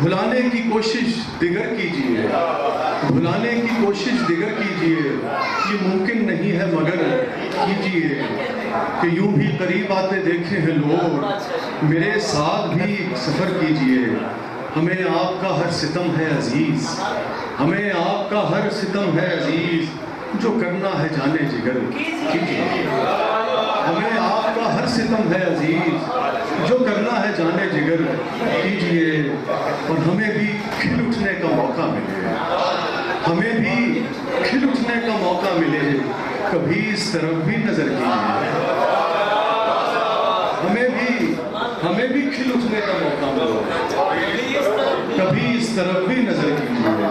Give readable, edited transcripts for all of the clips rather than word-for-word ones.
بھلانے کی کوشش دیگر کیجیے، بھلانے کی کوشش دیگر کیجیے، یہ ممکن نہیں ہے مگر کیجیے، کہ یوں بھی قریب آتے دیکھے ہیں لوگ، میرے ساتھ بھی سفر کیجیے، ہمیں آپ کا ہر ستم ہے عزیز، ہمیں آپ کا ہر ستم ہے عزیز، جو کرنا ہے جانے جگر کیجیے، ہمیں آپ کا ہر ستم ہے عزیز، جو کرنا ہے جانے جگر کیجیے، اور ہمیں بھی کھل اٹھنے کا موقع ملے، ہمیں بھی کھل اٹھنے کا موقع ملے، کبھی اس طرف بھی نظر کیجیے، ہمیں بھی کھل اٹھنے کا موقع ملے، کبھی اس طرف بھی نظر کیجیے،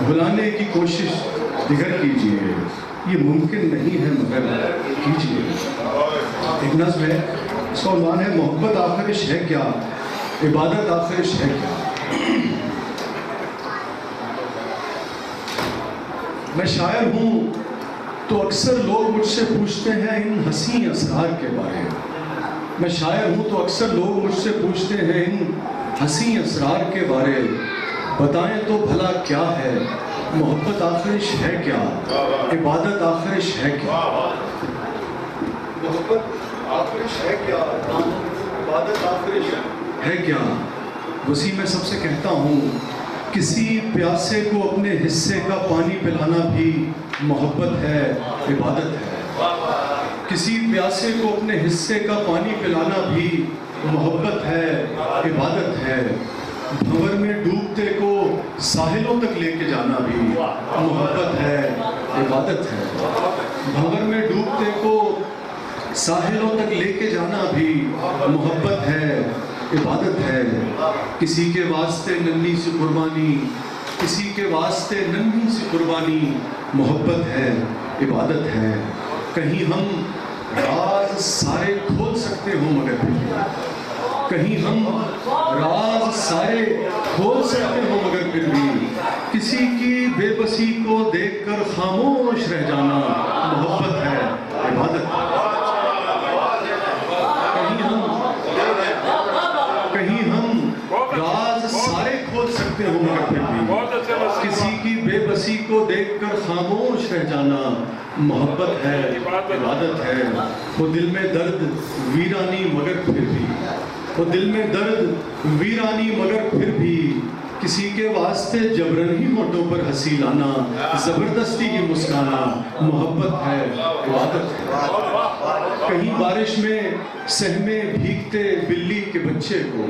بھلانے کی کوشش دیگر کیجیے، یہ ممکن نہیں ہے مگر کیجیے۔ ایک نظم ہے، اس کا عنوان ہے محبت آخرش ہے کیا، عبادت آخرش ہے کیا۔ میں شاعر ہوں تو اکثر لوگ مجھ سے پوچھتے ہیں ان حسین اسرار کے بارے میں، میں شاعر ہوں تو اکثر لوگ مجھ سے پوچھتے ہیں ان حسین اسرار کے بارے، بتائیں تو بھلا کیا ہے، محبت آخرش ہے کیا، عبادت آخرش ہے کیا، محبت آخرش ہے کیا، عبادت آخرش ہے کیا۔ وسیع میں سب سے کہتا ہوں، کسی پیاسے کو اپنے حصے کا پانی پلانا بھی محبت ہے، عبادت ہے، کسی پیاسے کو اپنے حصے کا پانی پلانا بھی محبت ہے، عبادت ہے، بھنور میں ڈوبتے کو ساحلوں تک لے کے جانا بھی محبت ہے، عبادت ہے، بھنور میں ڈوبتے کو ساحلوں تک لے کے جانا بھی محبت ہے، عبادت ہے، کسی کے واسطے ننھی سی قربانی، کسی کے واسطے ننھی سی قربانی محبت ہے، عبادت ہے، کہیں ہم راز سارے کھول سکتے ہوں مگر پھر، کہیں ہم راز سارے کھول سکتے ہوں مگر پھر بھی، کسی کی بے بسی کو دیکھ کر خاموش رہ جانا محبت ہے، عبادت ہے، کہیں ہم راز سارے کھول سکتے ہوں مگر پھر بھی، کسی کی بے بسی کو دیکھ کر خاموش رہ جانا محبت ہے، عبادت ہے، وہ دل میں درد ویرانی مگر پھر بھی، وہ دل میں درد ویرانی مگر پھر بھی، کسی کے واسطے جبرن ہی ہونٹوں پر ہنسی لانا، زبردستی کی مسکانا محبت ہے، عبادت ہے، کہیں بارش میں سہمے بھیگتے بلی کے بچے کو،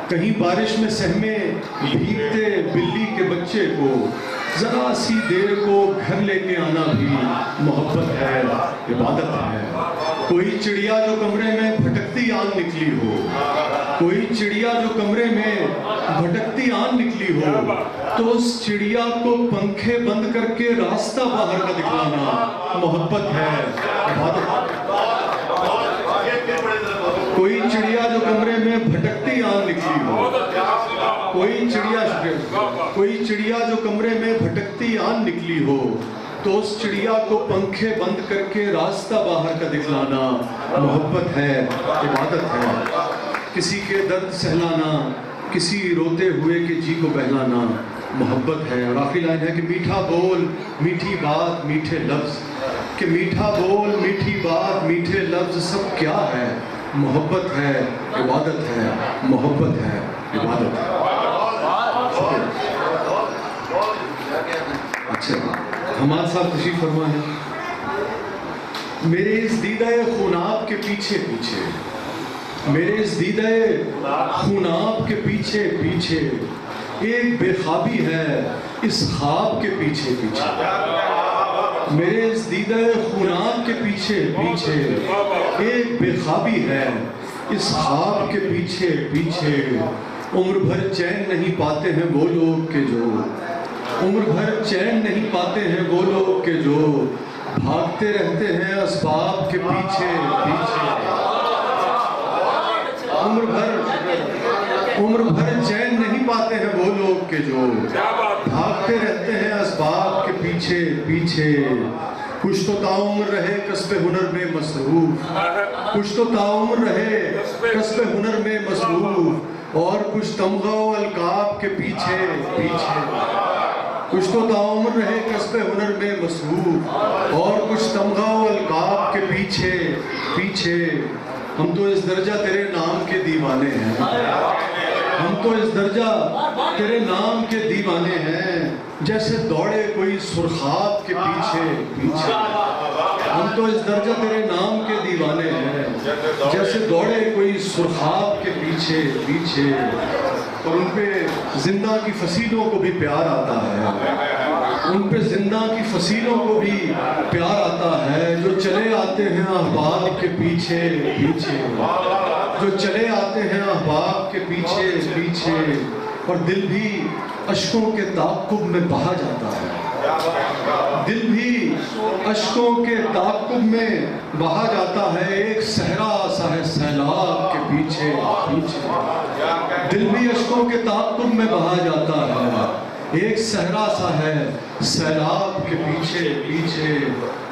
کہیں بارش میں سہمے بھیگتے بلی کے بچے کو، ذرا سی دیر کو گھر لے کے آنا بھی محبت ہے، عبادت ہے، کوئی چڑیا جو کمرے میں بھٹکتی آن نکلی ہو، کوئی چڑیا جو کمرے میں بھٹکتی آن نکلی ہو، تو اس چڑیا کو پنکھے بند کر کے راستہ باہر کا دکھلانا محبت ہے، عبادت ہے، کوئی چڑیا جو کمرے میں بھٹکتی آن نکلی ہو، کوئی چڑیا جو کمرے میں بھٹکتی آن نکلی ہو، تو اس چڑیا کو پنکھے بند کر کے راستہ باہر کا دکھلانا محبت ہے، عبادت ہے، کسی کے درد سہلانا، کسی روتے ہوئے کے جی کو بہلانا محبت ہے، اور آخری لائن ہے کہ میٹھا بول میٹھی بات میٹھے لفظ، کہ میٹھا بول میٹھی بات میٹھے لفظ سب کیا ہے، محبت ہے، عبادت ہے، محبت ہے، عبادت ہے۔ اچھا حماد صاحب تشریف فرما ہے، میرے اس دیدہ خوناب کے پیچھے پیچھے، میرے اس دیدہ خوناب کے پیچھے پیچھے، ایک بے خوابی ہے اس خواب کے پیچھے پیچھے، میرے اس دیدہ خوناب کے پیچھے پیچھے، ایک بے خوابی ہے اس خواب کے پیچھے پیچھے، عمر بھر چین نہیں پاتے ہیں وہ لوگ کہ جو، عمر بھر چین نہیں پاتے ہیں وہ لوگ کہ جو بھاگتے رہتے ہیں اسباب کے پیچھے پیچھے، عمر بھر چین نہیں پاتے ہیں وہ لوگ کہ جو بھاگتے رہتے ہیں اسباب کے پیچھے پیچھے، کچھ تو تعمر رہے کسب ہنر میں مصروف، کچھ تو تعمر رہے کسب ہنر میں مصروف، اور کچھ تمغہ و القاب کے پیچھے پیچھے، کچھ تو تعمر رہے کسب ہنر میں مصروف، اور کچھ تمغہ و القاب کے پیچھے پیچھے۔ ہم تو اس درجہ تیرے نام کے دیوانے ہیں، ہم تو اس درجہ تیرے نام کے دیوانے ہیں، جیسے دوڑے کوئی سرخاب کے پیچھے پیچھے۔ ہم تو اس درجہ تیرے نام کے دیوانے ہیں، جیسے دوڑے کوئی سرخاب کے پیچھے پیچھے۔ اور ان پہ زندہ کی فصیلوں کو بھی پیار آتا ہے، ان پہ زندہ کی فصیلوں کو بھی پیار آتا ہے، جو چلے آتے ہیں احباب کے پیچھے پیچھے، جو چلے آتے ہیں احباب کے پیچھے پیچھے۔ اور دل بھی اشکوں کے تعاقب میں بہا جاتا ہے، دل بھی اشکوں کے تعاقب میں بہا جاتا ہے، ایک صحرا سا ہے سیلاب کے پیچھے پیچھے۔ دل بھی اشکوں کے تعاقب میں بہا جاتا ہے، ایک صحرا سا ہے سیلاب کے پیچھے پیچھے۔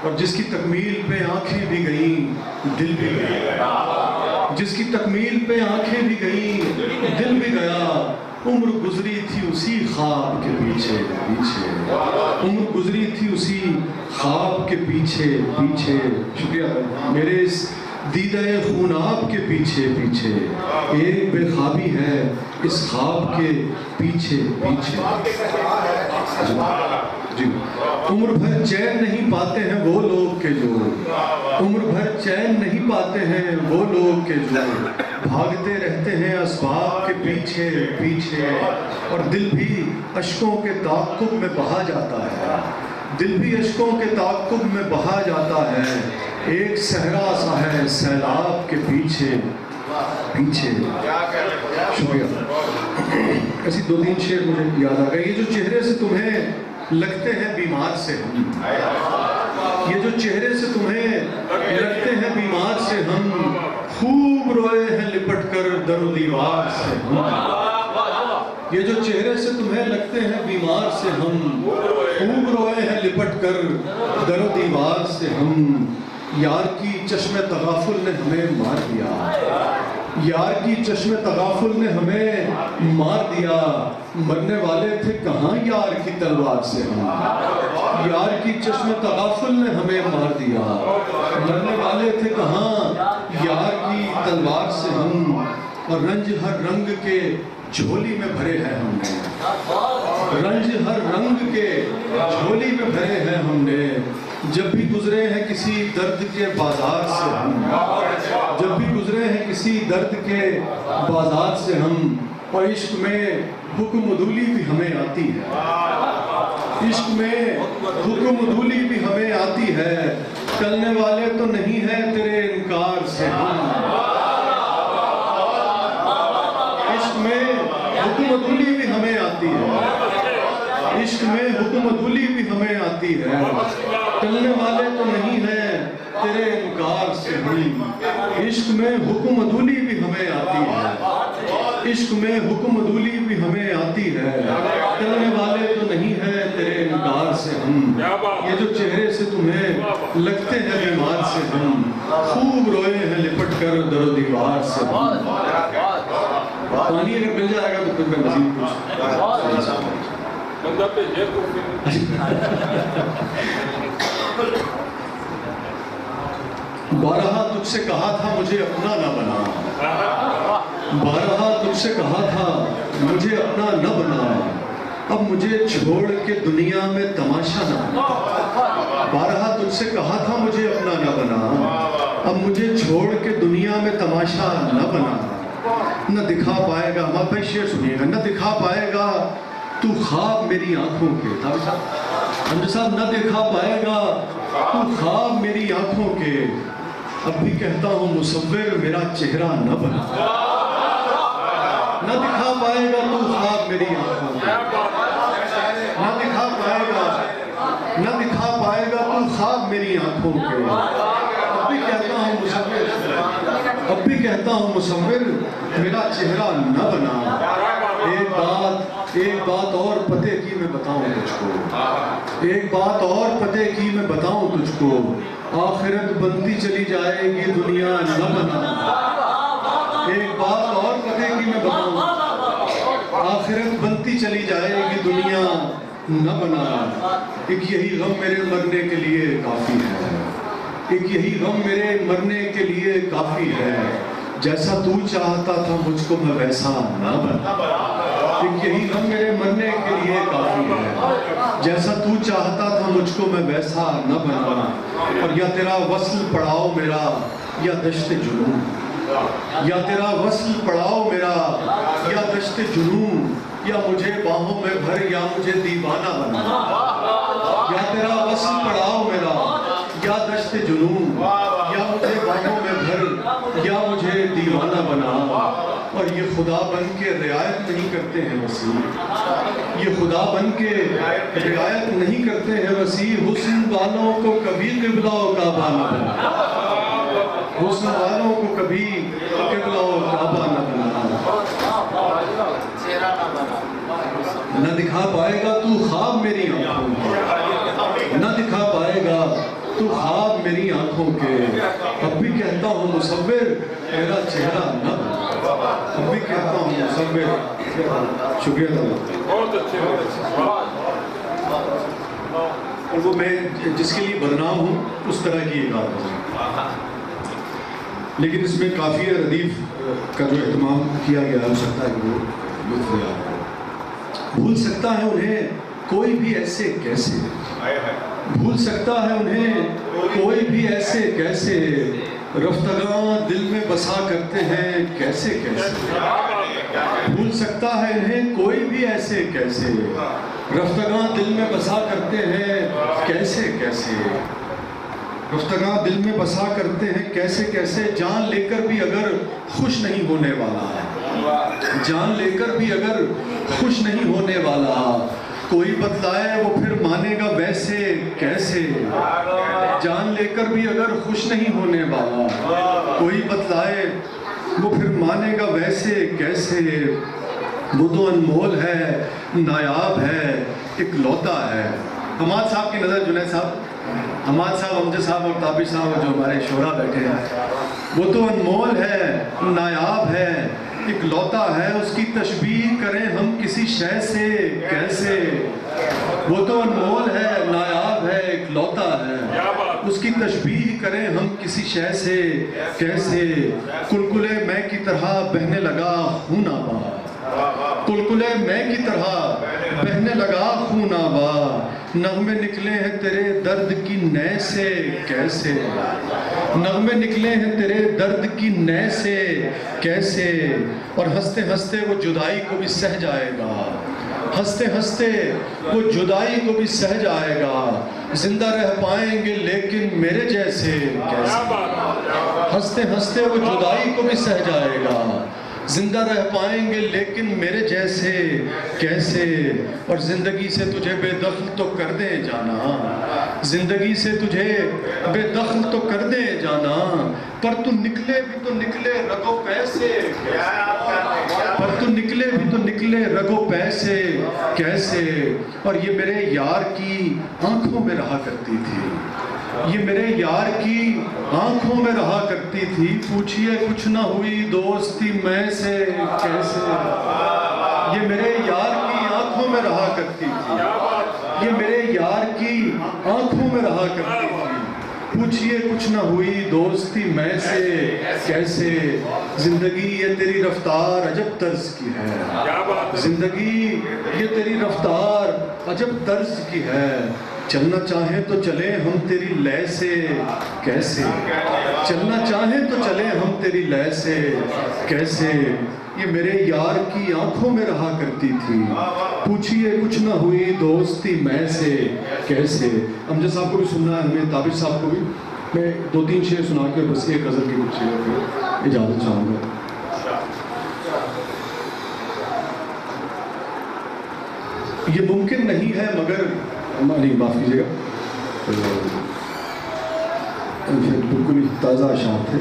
اور جس کی تکمیل پہ آنکھیں بھی گئیں دل بھی گیا، جس کی تکمیل پہ آنکھیں بھی گئیں دل بھی گیا، عمر گزری تھی اسی خواب کے پیچھے پیچھے، عمر گزری تھی اسی خواب کے پیچھے پیچھے۔ شکریہ میرے اس دیدہ خوناب کے پیچھے پیچھے، ایک بے خوابی ہے اس خواب کے پیچھے پیچھے۔ جی عمر بھر چین نہیں پاتے ہیں وہ لوگ کے جو، عمر بھر چین نہیں پاتے ہیں وہ لوگ کے جو بھاگتے رہتے ہیں اسباب کے پیچھے پیچھے۔ اور دل بھی اشکوں کے تعاقب میں بہا جاتا ہے، دل بھی اشکوں کے تعاقب میں بہا جاتا ہے، ایک صحرا سا ہے سیلاب کے پیچھے پیچھے۔ شکریہ۔ ایسی دو تین شعر مجھے یاد آ گئے۔ یہ جو چہرے سے تمہیں لگتے ہیں بیمار سے ہم، یہ جو چہرے سے تمہیں لگتے ہیں بیمار سے ہم، خوب روئے ہیں لپٹ کر در و دیوار سے ہم۔ یہ جو چہرے سے تمہیں لگتے ہیں بیمار سے ہم، خوب روئے ہیں لپٹ کر در و دیوار سے ہم۔ یار کی چشم تغافل نے ہمیں مار دیا، یار کی چشم تغافل نے ہمیں مار دیا، مرنے والے تھے کہاں یار کی تلوار سے ہم۔ یار کی چشم تغافل نے ہمیں مار دیا، مرنے والے تھے کہاں یار کی تلوار سے ہم۔ اور رنج ہر رنگ کے جھولی میں بھرے ہیں ہم نے، رنج ہر رنگ کے جھولی میں بھرے ہیں ہم نے، جب بھی گزرے ہیں کسی درد کے بازار سے ہم، جب بھی گزرے ہیں کسی درد کے بازار سے ہم۔ اور عشق میں حکم عدولی بھی ہمیں آتی ہے، عشق میں حکم عدولی بھی ہمیں آتی ہے، ٹلنے والے تو نہیں ہیں تیرے انکار سے ہم۔ عشق میں حکم عدولی بھی ہمیں آتی ہے، عشق میں حکم عدولی بھی ہمیں آتی ہے، ٹلنے والے تو نہیں ہیں تیرے انکار سے ہم۔ عشق میں حکم عدولی بھی ہمیں آتی ہے، عشق میں حکم عدولی بھی ہمیں آتی ہے، ٹلنے والے تو نہیں ہیں تیرے انکار سے ہم۔ یہ جو چہرے سے تمہیں لگتے ہیں بیمار سے ہم، خوب روئے ہیں لپٹ کر در و دیوار سے ہم۔ پانی اگر مل جائے گا تو پھر میں مزید کچھ بارہا تجھ سے کہا تھا مجھے اپنا نہ بنا، بارہا تجھ سے کہا تھا مجھے اپنا نہ بنا، اب مجھے چھوڑ کے دنیا میں تماشا نہ بنا۔ بارہا تجھ سے کہا تھا مجھے اپنا نہ بنا، اب مجھے چھوڑ کے دنیا میں تماشا نہ بنا۔ نہ دکھا پائے گا، ہمارا بھائی شعر سنیے گا، نہ دکھا پائے گا تو خواب میری آنکھوں کے، حمزہ صاحب نہ دکھا پائے گا تو خواب میری آنکھوں کے، اب بھی کہتا ہوں مصور میرا چہرہ نہ بنا۔ نہ دکھا پائے گا تو خواب میری آنکھوں کے، نہ دکھا پائے گا، نہ دکھا پائے گا تو خواب میری آنکھوں کے، اب بھی کہتا ہوں مصور، اب بھی کہتا ہوں مصور میرا چہرہ نہ بنا۔ ایک بات اور پتے کی میں بتاؤں تجھ کو، ایک بات اور پتے کی میں بتاؤں تجھ کو، آخرت بنتی چلی جائے گی دنیا نہ بنا۔ ایک بات اور کہے کہ میں بتاؤں، آخرت بنتی چلی جائے گی دنیا نہ بنا، ایک یہی غم میرے مرنے کے لیے کافی ہے، ایک یہی غم میرے مرنے کے لیے کافی ہے، جیسا تو چاہتا تھا مجھ کو میں ویسا نہ بنا، ایک یہی غم میرے مرنے کے لیے کافی ہے، جیسا تو چاہتا تھا مجھ کو میں ویسا نہ بنا، اور یا تیرا وصل پڑاؤ میرا یا دشت جنون، یا تیرا وصل پڑاؤ میرا یا دشت جنون، یا مجھے باہوں میں بھر یا مجھے دیوانہ بنا، یا تیرا وصل پڑاؤ میرا یا دشت جنون، یا مجھے باہوں میں بھر یا مجھے دیوانہ بنا۔ اور یہ خدا بن کے رعایت نہیں کرتے ہیں وسیع، یہ خدا بن کے رعایت نہیں کرتے ہیں وسیع، حسن والوں کو کبھی قبلہ و کعبہ نہ بنا، حسن والوں کو کبھی قبلہ و کعبہ نہ بنا، نہ دکھا پائے گا تو خواب میری آنکھوں کے، نہ دکھا پائے گا تو خواب میری آنکھوں کے، اب بھی کہتا ہوں مصور میرا چہرہ نہ بنا، اب بھی کہتا ہوں مصور، شکریہ اللہ، اور وہ میں جس کے لیے بدنام ہوں اس طرح کی ایک آدمی ہے، لیکن اس میں قافیہ ردیف کا جو اہتمام کیا گیا ہو سکتا ہے کہ وہ لطف لے آپ کو، بھول سکتا ہے انہیں کوئی بھی ایسے کیسے، بھول سکتا ہے انہیں کوئی بھی ایسے کیسے، رفتگاں دل میں بسا کرتے ہیں کیسے کیسے، بھول سکتا ہے انہیں کوئی بھی ایسے کیسے، رفتگاں دل میں بسا کرتے ہیں کیسے کیسے، رفتگاں دل میں بسا کرتے ہیں کیسے کیسے، جان لے کر بھی اگر خوش نہیں ہونے والا ہے، جان لے کر بھی اگر خوش نہیں ہونے والا، کوئی بتلائے وہ پھر مانے گا ویسے کیسے، جان لے کر بھی اگر خوش نہیں ہونے والا، کوئی بتلائے وہ پھر مانے گا ویسے کیسے، وہ تو انمول ہے نایاب ہے اکلوتا ہے۔ حماد صاحب کی نظر، جنید صاحب، حماد صاحب، امجد صاحب اور تابر صاحب جو ہمارے شعراء بیٹھے ہیں، وہ تو انمول ہے نایاب ہے اکلوتا ہے، اس کی تشبیہ کریں ہم کسی شے سے کیسے، وہ تو انمول ہے نایاب ہے اکلوتا ہے، اس کی تشبیہ کریں ہم کسی شے سے کیسے، کلکلے میں کی طرح بہنے لگا خون آبا، کلکلے میں کی طرح بہنے لگا خون آبا، نغمے نکلے ہیں تیرے درد کی نے سے کیسے، نغمے نکلے ہیں تیرے درد کی نے سے کیسے، اور ہنستے ہنستے وہ جدائی کو بھی سہ جائے گا، ہنستے ہنستے وہ جدائی کو بھی سہ جائے گا، زندہ رہ پائیں گے لیکن میرے جیسے کیسے، ہنستے ہنستے وہ جدائی کو بھی سہ جائے گا، زندہ رہ پائیں گے لیکن میرے جیسے کیسے، اور زندگی سے تجھے بے دخل تو کر دے جانا، زندگی سے تجھے بے دخل تو کر دے جانا، پر تو نکلے بھی تو نکلے رگو پیسے، پر تو نکلے بھی تو نکلے رگو پیسے کیسے، اور یہ میرے یار کی آنکھوں میں رہا کرتی تھی، یہ میرے یار کی آنکھوں میں رہا کرتی تھی، پوچھئے کچھ نہ ہوئی دوستی میں سے کیسے، یہ میرے یار کی آنکھوں میں رہا کرتی تھی، یہ میرے یار کی آنکھوں میں رہا کرتی تھی، پوچھئے کچھ نہ ہوئی دوستی میں سے کیسے، زندگی یہ تیری رفتار عجب طرز کی ہے، زندگی یہ تیری رفتار عجب طرز کی ہے، چلنا چاہیں تو چلیں ہم تیری لے سے کیسے، چلنا چاہیں تو چلیں ہم تیری لے سے کیسے، یہ میرے یار کی آنکھوں میں رہا کرتی تھی، پوچھئے کچھ نہ ہوئی دوستی میں سے کیسے۔ امجد صاحب کو بھی سننا ہے ہمیں، تابر صاحب کو بھی، میں 2-3 شعر سنا کے بس ایک غزل کی کچھ شعر پہ اجازت چاہوں گا۔ یہ ممکن نہیں ہے مگر نہیں، معاف کیجیے گا، بالکل ہی تازہ اشعار تھے،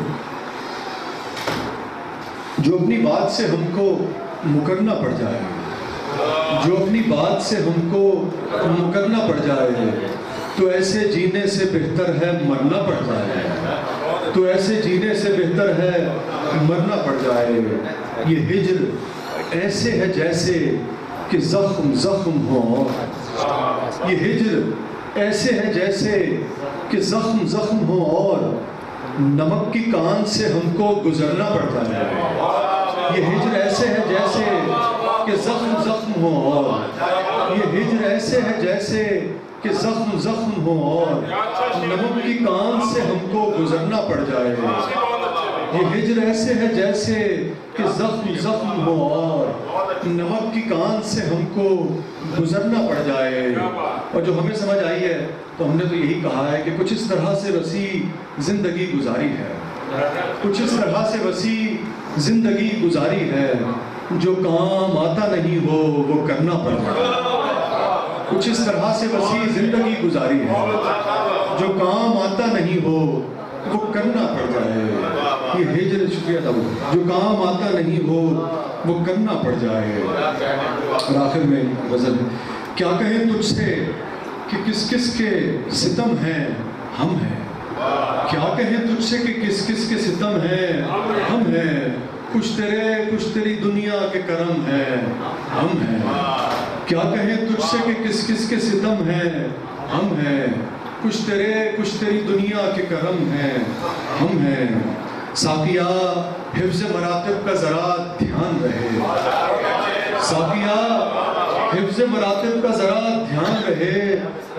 جو اپنی بات سے ہم کو مکرنا پڑ جائے، جو اپنی بات سے ہم کو مکرنا پڑ جائے، تو ایسے جینے سے بہتر ہے مرنا پڑ جائے، تو ایسے جینے سے بہتر ہے مرنا پڑ جائے۔ یہ ہجر ایسے ہے جیسے کہ زخم زخم ہو، یہ ہجر ایسے ہے جیسے کہ زخم زخم ہو اور نمک کی کان سے ہم کو گزرنا پڑتا ہے۔ یہ ہجر ایسے ہے جیسے کہ زخم زخم ہو اور یہ ہجر ایسے ہے جیسے کہ زخم زخم ہو اور نمک کی کان سے ہم کو گزرنا پڑ جائے۔ یہ ہجر ایسے ہے جیسے کہ زخم زخم ہو اور نمک کی کان سے ہم کو گزرنا پڑ جائے۔ اور جو ہمیں سمجھ آئی ہے تو ہم نے تو یہی کہا ہے کہ کچھ اس طرح سے وسیع زندگی گزاری ہے، کچھ اس طرح سے وسیع زندگی گزاری ہے، جو کام آتا نہیں ہو وہ کرنا پڑ جائے۔ کچھ اس طرح سے وسیع زندگی گزاری ہے، جو کام آتا نہیں ہو وہ کرنا پڑ جائے۔ یہ ہجر، شکریہ تھا، جو کام آتا نہیں ہو وہ کرنا پڑ جائے۔ اور آخر میں غزل، کیا کہیں تجھ سے کہ کس کس کے ستم ہیں ہم ہیں، کیا کہیں تجھ سے کہ کس کس کے ستم ہیں ہم ہیں، کچھ تیرے کچھ تیری دنیا کے کرم ہیں ہم ہیں، کیا کہیں تجھ سے کہ کس کس کے ستم ہیں ہم ہیں، کچھ تیرے کچھ تیری دنیا کے کرم ہیں ہم ہیں۔ ساقیہ حفظ مراتب کا ذرا دھیان رہے، ساقیہ حفظ مراتب کا ذرا دھیان رہے،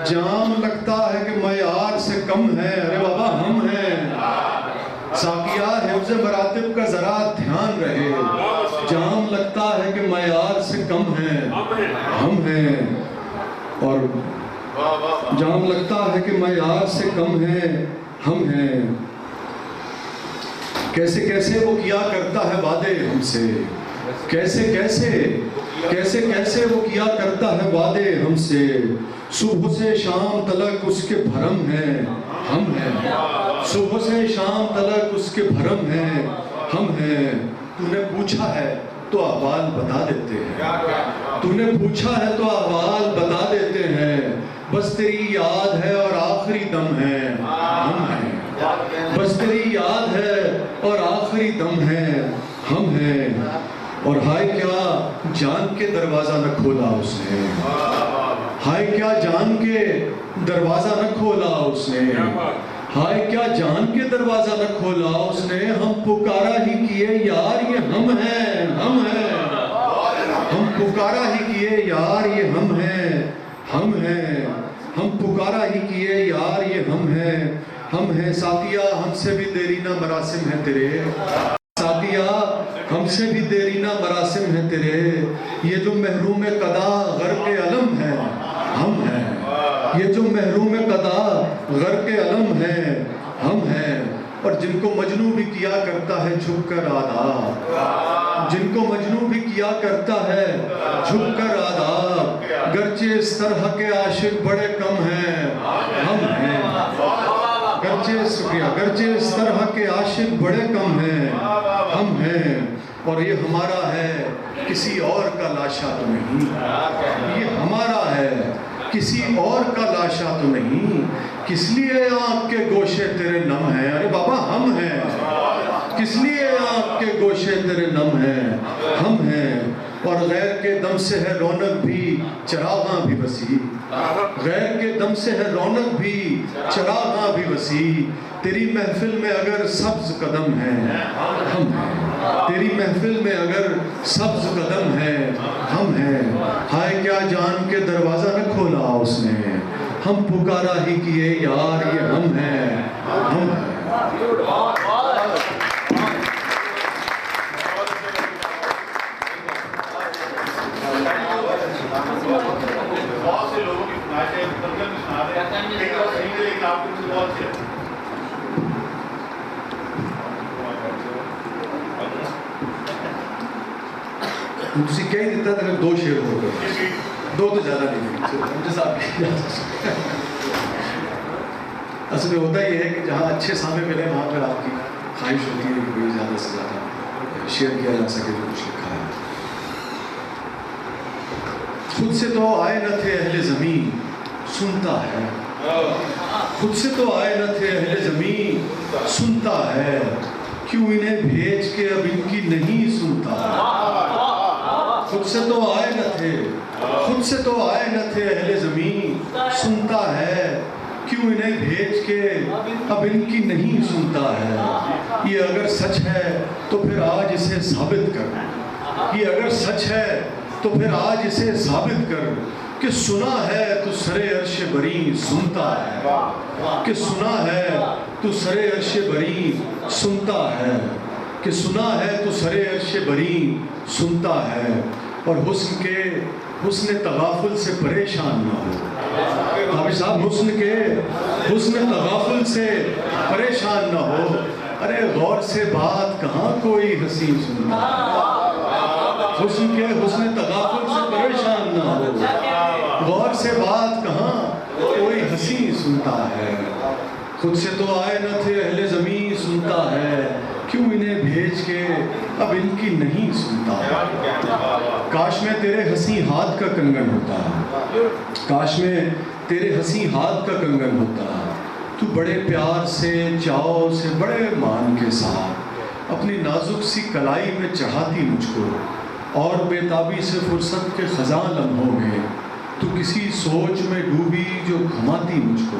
جام لگتا ہے کہ معیار سے کم ہے، ارے بابا ہم ہیں۔ ساقیہ حفظ مراتب کا ذرا دھیان رہے، جام لگتا ہے کہ معیار سے کم ہے ہم ہیں، اور جام لگتا ہے کہ معیار سے کم ہے ہم ہیں۔ کیسے کیسے وہ کیا کرتا ہے وعدے ہم سے، کیسے کیسے کیسے کیسے وہ کیا کرتا ہے وعدے ہم سے، صبح سے شام تلک اس کے بھرم ہیں ہم ہیں، صبح سے شام تلک اس کے بھرم ہیں ہم ہیں۔ تو نے پوچھا ہے تو احوال بتا دیتے ہیں، تو نے پوچھا ہے تو احوال بتا دیتے ہیں، بس تیری یاد ہے اور آخری دم ہے ہم ہیں، بس تیری یاد ہے اور آخری دم ہے ہم ہیں۔ اور ہائے کیا جان کے دروازہ نہ کھولا اس نے، ہائے کیا جان کے دروازہ نہ کھولا اس نے، ہائے کیا جان کے دروازہ نہ کھولا اس نے، ہم پکارا ہی کیے یار یہ ہم ہیں ہم ہیں، ہم پکارا ہی کیے یار یہ ہم ہیں ہم ہیں، ہم پکارا ہی کیے یار یہ ہم ہیں۔ ساتھیا ہم سے بھی دیرینہ مراسم ہے تیرے، ساتھیا ہم سے بھی دیرینہ مراسم ہے تیرے، یہ جو محروم قضا غرق علم ہے ہم ہیں، یہ جو محروم قضا غرق علم ہے ہم ہیں۔ اور جن کو مجنوں بھی کیا کرتا ہے جھک کر آداب، جن کو مجنوں بھی کیا کرتا ہے جھک کر آداب، گرچہ اس طرح کے عاشق بڑے کم ہیں ہم ہیں، گرچہ اس طرح کے عاشق بڑے کم ہیں ہم ہیں۔ اور یہ ہمارا ہے کسی اور کا لاشا تو نہیں، یہ ہمارا ہے کسی اور کا لاشا تو نہیں، کس لیے آنکھ کے گوشے تیرے نم ہیں، ارے بابا ہم ہیں، کس لیے آنکھ کے گوشے تیرے نم ہیں ہم ہیں۔ اور غیر کے دم سے ہے رونق بھی چراغاں بھی وسیع، غیر کے دم سے ہے رونق بھی چراغاں بھی وسیع، تیری محفل میں اگر سبز قدم ہے ہم ہیں، تیری محفل میں اگر سبز قدم ہے ہم ہیں۔ ہائے کیا جان کے دروازہ نہ کھولا اس نے، ہم پکارا ہی کیے یار یہ ہم ہیں ہم ہیں۔ بہت سے لوگوں کی فرمائشیں مترجم میں سنا رہے ہیں، ایک اور صحیح ہے لیکن آپ کو بہت سے تسی کہہ دیتا تھا کہ 2 شعر ہو گئے، 2 تو زیادہ نہیں، اصل میں ہوتا یہ ہے کہ جہاں اچھے سامنے ملے وہاں پر آپ کی خواہش ہوتی ہے کہ کوئی زیادہ سے زیادہ شیئر کیا جا سکے جو کچھ لکھا ہے۔ خود سے تو آئے نہ تھے اہل زمین، سنتا ہے خود سے تو آئے نہ تھے اہل زمین سنتا ہے کیوں انہیں بھیج کے اب ان کی نہیں سنتا خود سے تو آئے نہ تھے خود سے تو آئے نہ تھے اہل زمین سنتا ہے کیوں انہیں بھیج کے اب ان کی نہیں سنتا ہے یہ اگر سچ ہے تو پھر آج اسے ثابت کر یہ اگر سچ ہے تو پھر آج اسے ثابت کر کہ سنا ہے تو سرے عرش بری سنتا ہے کہ سنا ہے تو سرے عرش بری سنتا ہے کہ سنا ہے تو سرے عرش بری سنتا ہے اور حسن تغافل سے پریشان نہ ہو حافظ صاحب حسن تغافل سے پریشان نہ ہو ارے غور سے بات کہاں کوئی ہنسی سنتا حسن تغافل سے پریشان نہ ہو غور سے بات کہاں کوئی ہنسی سنتا ہے خود سے تو آئے نہ تھے اہل زمین سنتا ہے کیوں انہیں بھیج کے اب ان کی نہیں سنتا کاش میں تیرے ہنسی ہاتھ کا کنگن ہوتا کاش میں تیرے ہنسی ہاتھ کا کنگن ہوتا تو بڑے پیار سے چاؤ سے بڑے مان کے ساتھ اپنی نازک سی کلائی میں چڑھاتی مجھ کو اور بے تابی سے فرصت کے خزاں لمحوں میں تو کسی سوچ میں ڈوبی جو گھماتی مجھ کو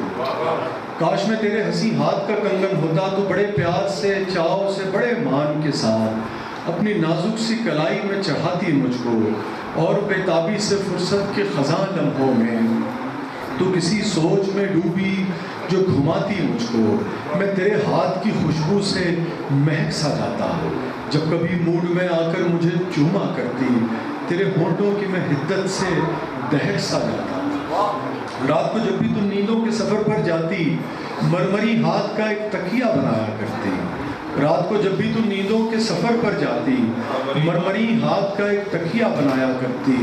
کاش میں تیرے ہنسی ہاتھ کا کنگن ہوتا تو بڑے پیار سے چاؤ سے بڑے مان کے ساتھ اپنی نازک سی کلائی میں چڑھاتی مجھ کو اور بے تابی سے فرصت کے خزاں لمحوں میں تو کسی سوچ میں ڈوبی جو گھماتی مجھ کو میں تیرے ہاتھ کی خوشبو سے مہک سا جاتا جب کبھی موڈ میں آ کر مجھے چوما کرتی تیرے ہونٹوں کی میں حدت سے دہک سا جاتا رات کو جب بھی تم نیندوں کے سفر پر جاتی مرمری ہاتھ کا ایک تکیہ بنایا کرتی رات کو جب بھی تم نیندوں کے سفر پر جاتی مرمری ہاتھ کا ایک تکیہ بنایا کرتی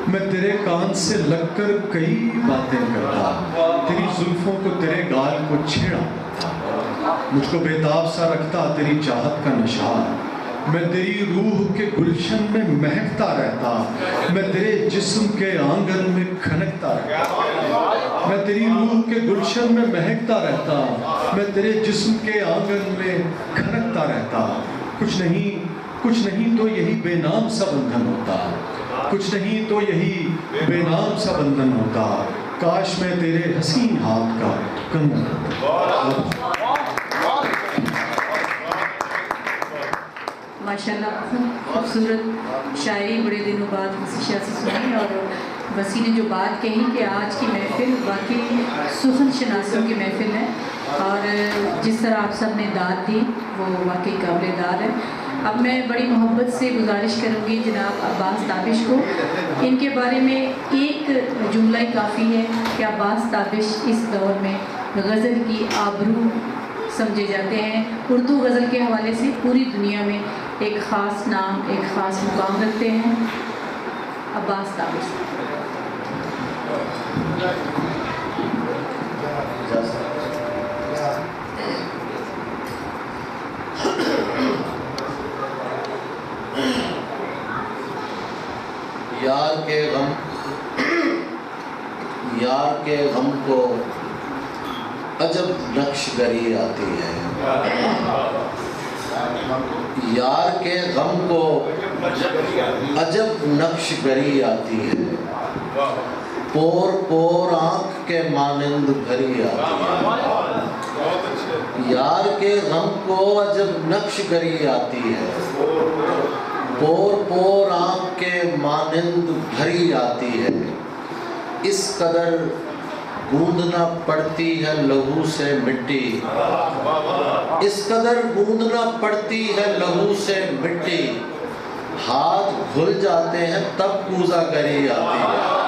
میں تیرے کان سے لگ کر کئی باتیں کرتا تیری زلفوں کو تیرے گال کو چھیڑا مجھ کو بےتاب سا رکھتا تیری چاہت کا نشان میں تیری روح کے گلشن میں مہکتا رہتا میں تیرے جسم کے آنگن میں کھنکتا رہتا میں تیری روح کے گلشن میں مہکتا رہتا میں تیرے جسم کے آنگن میں کھنکتا رہتا کچھ نہیں تو یہی بے نام سا بندھن ہوتا کچھ نہیں تو یہی بے نام سا بندھن ہوتا کاش میں تیرے حسین ہاتھ کا کنگن ہوتا ماشاءاللہ خوبصورت شاعری بڑے دنوں بعد وسیع شاہ سے سنی اور وسیع نے جو بات کہی کہ آج کی محفل واقعی سخن شناسوں کی محفل ہے اور جس طرح آپ سب نے داد دی وہ واقعی قابل داد ہے اب میں بڑی محبت سے گزارش کروں گی جناب عباس تابش کو ان کے بارے میں ایک جملہ ہی کافی ہے کہ عباس تابش اس دور میں غزل کی آبرو سمجھے جاتے ہیں اردو غزل کے حوالے سے پوری دنیا میں ایک خاص نام ایک خاص مقام رکھتے ہیں عباس تابش یار کے غم کو عجب نقش گری آتی ہے یار کے غم کو عجب نقش گری آتی ہے پور پور آنکھ کے مانند بھری آتی ہے یار کے غم کو عجب نقش گری آتی ہے پور پور آنکھ کے مانند بھری آتی ہے اس قدر گوندنا پڑتی ہے لہو سے مٹی اس قدر گوندنا پڑتی ہے لہو سے مٹی ہاتھ گھل جاتے ہیں تب کوزہ گری آتی ہے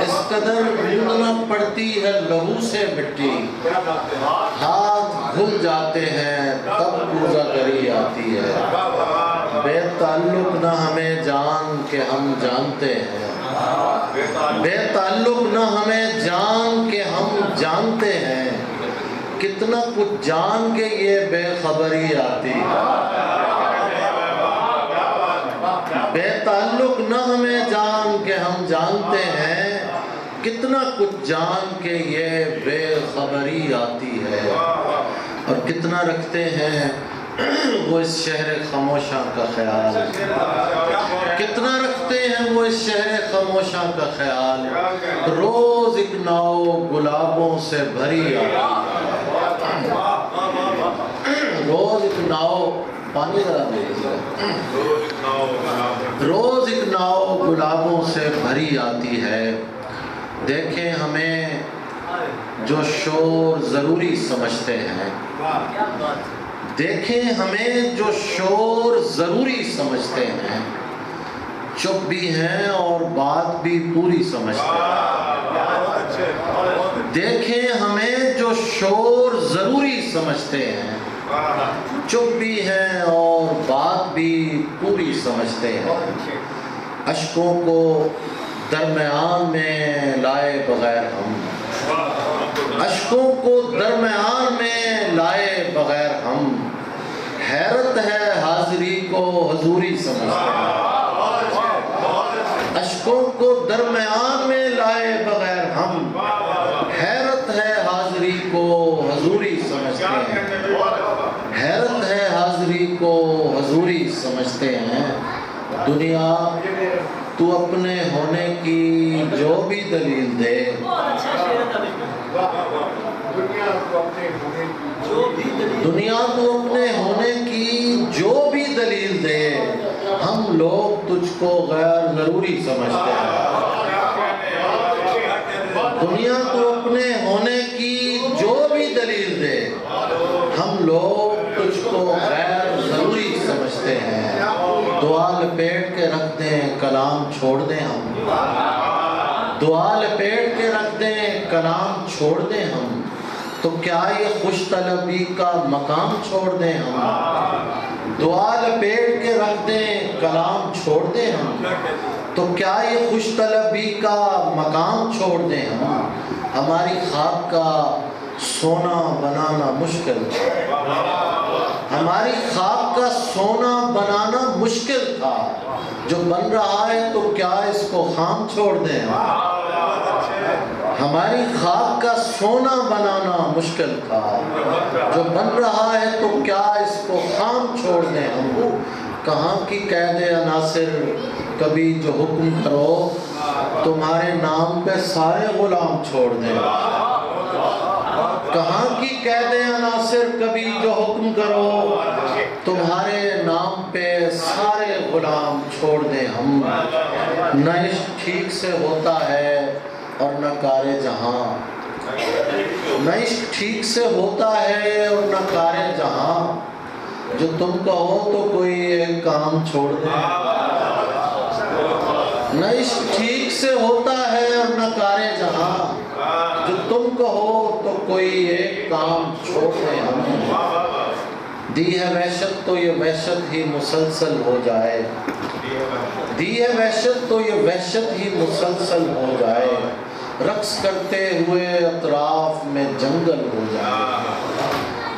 اس قدر گوندنا پڑتی ہے لہو سے مٹی ہاتھ گھل جاتے ہیں تب کوزہ گری آتی ہے بے تعلق نہ ہمیں جان کے ہم جانتے ہیں بے تعلق نہ ہمیں جان کے ہم جانتے ہیں کتنا کچھ جان کے یہ بے خبری آتی ہے بے تعلق نہ ہمیں جان کے ہم جانتے ہیں کتنا کچھ جان کے یہ بے خبری آتی ہے، اور کتنا رکھتے ہیں وہ اس شہر خاموشاں کا خیال، کتنا رکھتے ہیں وہ اس شہر خاموشاں کا خیال، روز ایک ناؤ گلابوں سے بھری آتی ہے، روز ایک ناؤ، پانی ذرا دے دیجیے، روز ایک ناؤ گلابوں سے بھری آتی ہے۔ دیکھیں ہمیں جو شور ضروری سمجھتے ہیں، دیکھیں ہمیں جو شور ضروری سمجھتے ہیں، چپ بھی ہیں اور بات بھی پوری سمجھتے ہیں۔ دیکھیں ہمیں جو شور ضروری سمجھتے ہیں، چپ بھی ہیں اور بات بھی پوری سمجھتے ہیں۔ اشکوں کو درمیان میں لائے بغیر ہم، اشکوں کو درمیان میں لائے بغیر ہم، حیرت ہے حاضری کو حضوری سمجھتے ہیں۔ اشکوں کو درمیان میں لائے بغیر ہم، حیرت ہے حاضری کو حضوری سمجھتے ہیں، حیرت ہے حاضری کو حضوری سمجھتے ہیں۔ دنیا تو اپنے ہونے کی جو بھی دلیل دے، دنیا تو اپنے ہونے کی جو بھی دلیل دے، ہم لوگ تجھ کو غیر ضروری سمجھتے ہیں۔ دنیا تو اپنے ہونے کی جو بھی دلیل دے، ہم لوگ تجھ کو غیر ضروری سمجھتے ہیں۔ دعا لپیٹ کے رکھ دیں کلام چھوڑ دیں ہم، دعا لپیٹ کے رکھ دیں کلام چھوڑ دیں ہم، تو کیا یہ خوش طلبی کا مقام چھوڑ دیں ہم؟ دعا لپیٹ کے رکھ دیں کلام چھوڑ دیں ہم، تو کیا یہ خوش طلبی کا مقام چھوڑ دیں ہم؟ ہماری خواب کا سونا بنانا مشکل تھا، ہماری خواب کا سونا بنانا مشکل تھا، جو بن رہا ہے تو کیا اس کو خام چھوڑ دیں ہم؟ ہماری خواب کا سونا بنانا مشکل تھا، جو بن رہا ہے تو کیا اس کو خام چھوڑ دیں ہم؟ کہاں کی قید عناصر کبھی جو حکم کرو، تمہارے نام پہ سارے غلام چھوڑ دیں۔ کہاں کی قید عناصر کبھی جو حکم کرو، تمہارے نام پہ سارے غلام چھوڑ دیں ہم۔ نہ عشق ٹھیک سے ہوتا ہے اور نہ کار جہاں، نہ عشق ٹھیک سے ہوتا ہے اور نہ کار جہاں، جو تم کہو تو کوئی ایک کام چھوڑ دے۔ نہ عشق ٹھیک سے ہوتا ہے اور نہ کار جہاں، جو تم کہو تو کوئی ایک کام چھوڑ دے ہم۔ دی ہے وحشت تو یہ وحشت ہی مسلسل ہو جائے، دی ہے وحشت تو یہ وحشت ہی مسلسل ہو جائے، رقص کرتے ہوئے اطراف میں جنگل ہو جائے۔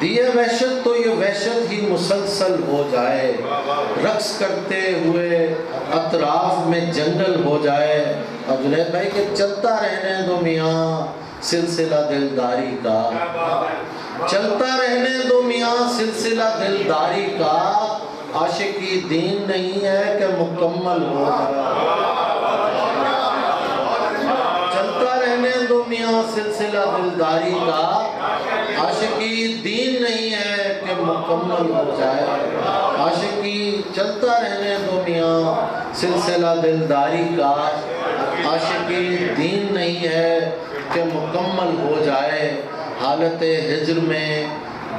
دی ہے وحشت تو یہ وحشت ہی مسلسل ہو جائے، رقص کرتے ہوئے اطراف میں جنگل ہو جائے۔ اور جنید بھائی کہ چلتا رہنے دو میاں سلسلہ دلداری کا، چلتا رہنے دو میاں سلسلہ دلداری کا، عاشقی دین نہیں ہے کہ مکمل ہو جائے۔ چلتا رہنے دو میاں سلسلہ دلداری کا، عاشقی دین نہیں ہے کہ مکمل ہو جائے۔ عاشقی چلتا رہنے دو میاں سلسلہ دلداری کا، عاشقی دین نہیں ہے کہ مکمل ہو جائے۔ حالت ہجر میں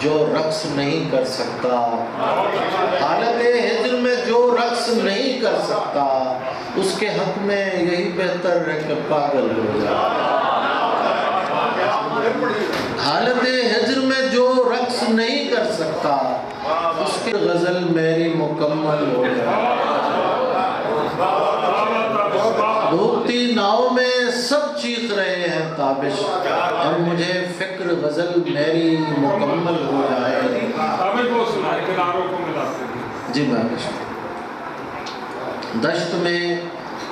جو رقص نہیں کر سکتا، حالت ہجر میں جو رقص نہیں کر سکتا، اس کے حق میں یہی بہتر ہے کہ پاگل ہو جائے۔ حالت ہجر میں جو رقص نہیں کر سکتا، اس کی غزل میری مکمل ہو جائے۔ ڈوبتی ناؤ میں سب چیخ رہے ہیں تابش، اور مجھے فکر غزل میری مکمل ہو جائے۔ جی میں دشت میں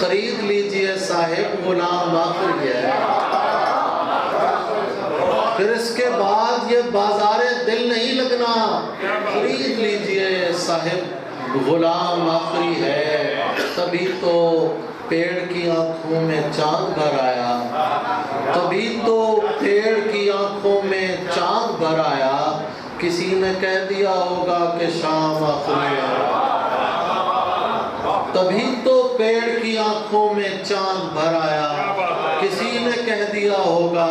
خرید لیجئے صاحب غلام آخری ہے. پھر اس کے بعد یہ بازار دل نہیں لگنا. خرید لیجئے صاحب غلام آخری ہے. تبھی تو پیڑ کی آنکھوں میں چاند بھر آیا. تبھی تو پیڑ کی آنکھوں میں چاند بھر آیا. کسی نے کہہ دیا ہوگا کہ شام آخری ہے. تبھی تو پیڑ کی آنکھوں میں چاند بھر آیا. کسی نے کہہ دیا ہوگا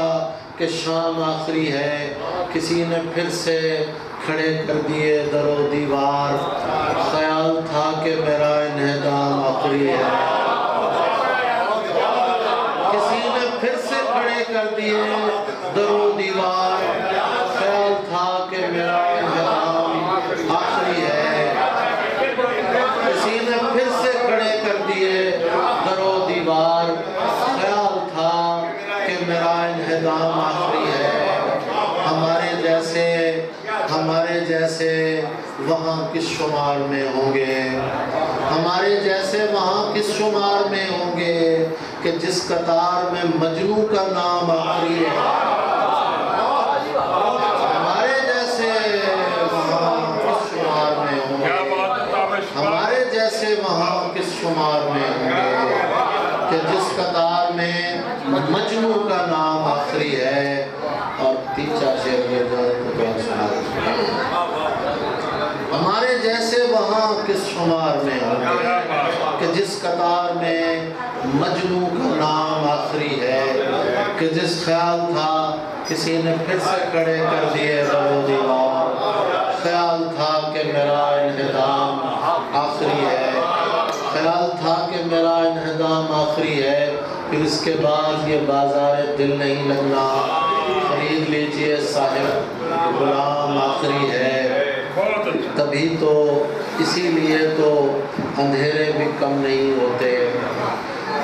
کہ شام آخری ہے. کسی نے پھر سے کھڑے کر دیے در و دیوار. خیال تھا کہ میرا انہدام آخری ہے. کسی نے پھر سے کھڑے کر دیے در و دیوار. خیال تھا کہ میرا انہدام آخری ہے. کسی نے پھر سے کھڑے کر دیے در و دیوار. خیال تھا کہ میرا انہدام آخری ہے. ہمارے جیسے وہاں کس شمار میں ہوں گے. ہمارے جیسے وہاں کس شمار میں ہوں گے کہ جس قطار میں مجنوں کا نام آخری ہے. ہمارے جیسے وہاں کس شمار میں ہوں گے. ہمارے جیسے وہاں کس شمار میں ہوں گے کہ جس قطار میں مجنوں کا نام آخری ہے. اور تیسرا شعر یہ ہمارے جیسے وہاں کس شمار میں ہوں گے کہ جس قطار میں مجنوں کا نام آخری ہے. کہ جس خیال تھا کسی نے پھر سے کھڑے کر دیے در و دیوار. خیال تھا کہ میرا انہدام آخری ہے. خیال تھا کہ میرا انہدام آخری ہے. پھر اس کے بعد یہ بازار دل نہیں لگنا. خرید لیجئے صاحب غلام آخری ہے. تبھی تو اسی لیے تو اندھیرے بھی کم نہیں ہوتے.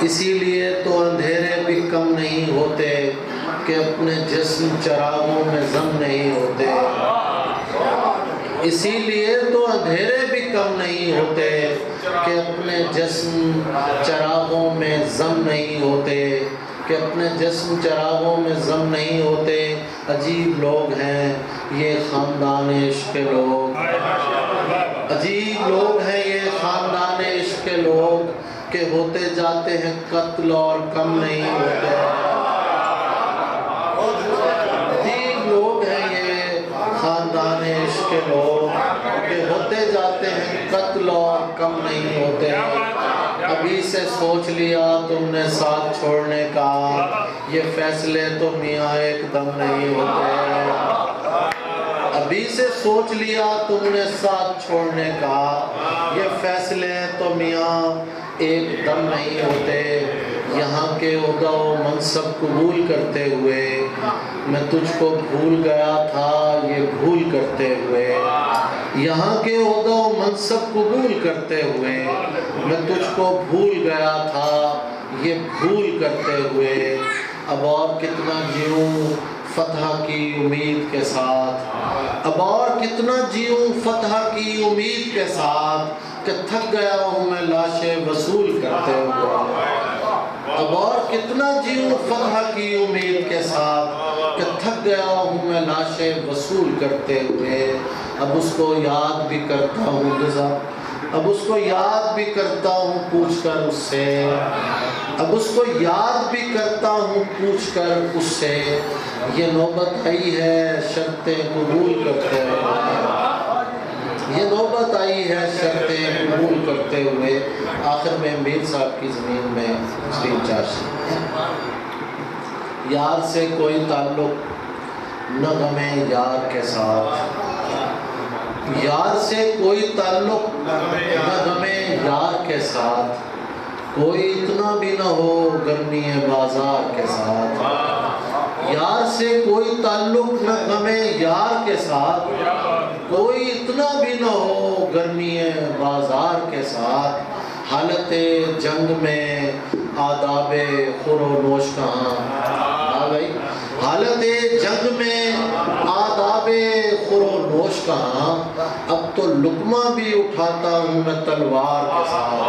اسی لیے تو اندھیرے بھی کم نہیں ہوتے کہ اپنے جسم چراغوں میں ضم نہیں ہوتے. اسی لیے تو اندھیرے بھی کم نہیں ہوتے کہ اپنے جسم چراغوں میں ضم نہیں ہوتے. کہ اپنے جسم چراغوں میں ضم نہیں ہوتے. عجیب لوگ ہیں یہ خاندان عشق کے لوگ. عجیب لوگ ہیں یہ خاندان عشق کے لوگ کہ ہوتے جاتے ہیں قتل اور کم نہیں ہوتے. عجیب لوگ ہیں یہ خاندان عشق کے لوگ کہ ہوتے جاتے ہیں قتل اور کم نہیں ہوتے. ابھی سے سوچ لیا تم نے ساتھ چھوڑنے کا. یہ فیصلے تو میاں ایک دم نہیں ہوتے. ابھی سے سوچ لیا تم نے ساتھ چھوڑنے کا. یہ فیصلے تو میاں ایک دم نہیں ہوتے. یہاں کے عہدہ و منصب قبول کرتے ہوئے میں تجھ کو بھول گیا تھا یہ بھول کرتے ہوئے. یہاں کے عہدہ و منصب قبول کرتے ہوئے میں تجھ کو بھول گیا تھا یہ بھول کرتے ہوئے. اب اور کتنا جیوں فتح کی امید کے ساتھ. اب اور کتنا جیوں فتح کی امید کے ساتھ کہ تھک گیا ہوں میں لاشیں وصول کرتے ہوئے. اب اور کتنا جیوں فتح کی امید کے ساتھ کہ تھک گیا ہوں میں لاشیں وصول کرتے ہوئے. اب اس کو یاد بھی کرتا ہوں رضا. اب اس کو یاد بھی کرتا ہوں پوچھ کر اس سے. اب اس کو یاد بھی کرتا ہوں پوچھ کر اس سے. یہ نوبت آئی ہے شرطیں قبول کرتے ہوئے. یہ نوبت آئی ہے شرطیں قبول کرتے ہوئے. آخر میں میر صاحب کی زمین میں 3-4 یار سے کوئی تعلق نہ غمے یار کے ساتھ. یار سے کوئی تعلق نہ غمے یار کے ساتھ. کوئی اتنا بھی نہ ہو گرمی بازار کے ساتھ. یار سے کوئی تعلق نہ غمے یار کے ساتھ. کوئی اتنا بھی نہ ہو گرمی بازار کے ساتھ. حالت جنگ میں آداب خور و نوش کہاں. بھائی حالت جنگ میں آداب خور و نوش کہاں. اب تو لقمہ بھی اٹھاتا ہوں میں تلوار کے ساتھ.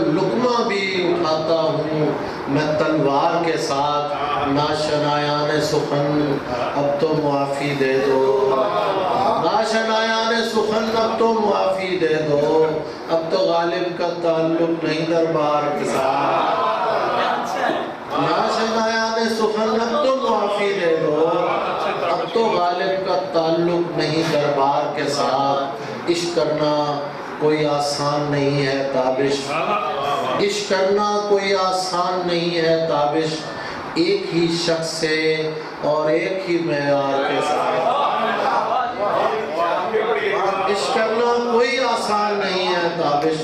لقمہ بھی اٹھاتا ہوں میں تلوار کے ساتھ، ناشنایان سخن اب تو معافی دے دو، ناشنایان سخن اب تو معافی دے دو، اب تو غالب کا تعلق نہیں دربار کے ساتھ، ناشنایان سخن اب تو معافی دے دو، اب تو غالب کا تعلق نہیں دربار کے ساتھ۔ عشق کرنا کوئی آسان نہیں ہے تابش، عشق کرنا کوئی آسان نہیں ہے تابش، ایک ہی شخص سے اور ایک ہی معیار کے ساتھ، عشق کرنا کوئی آسان نہیں ہے تابش،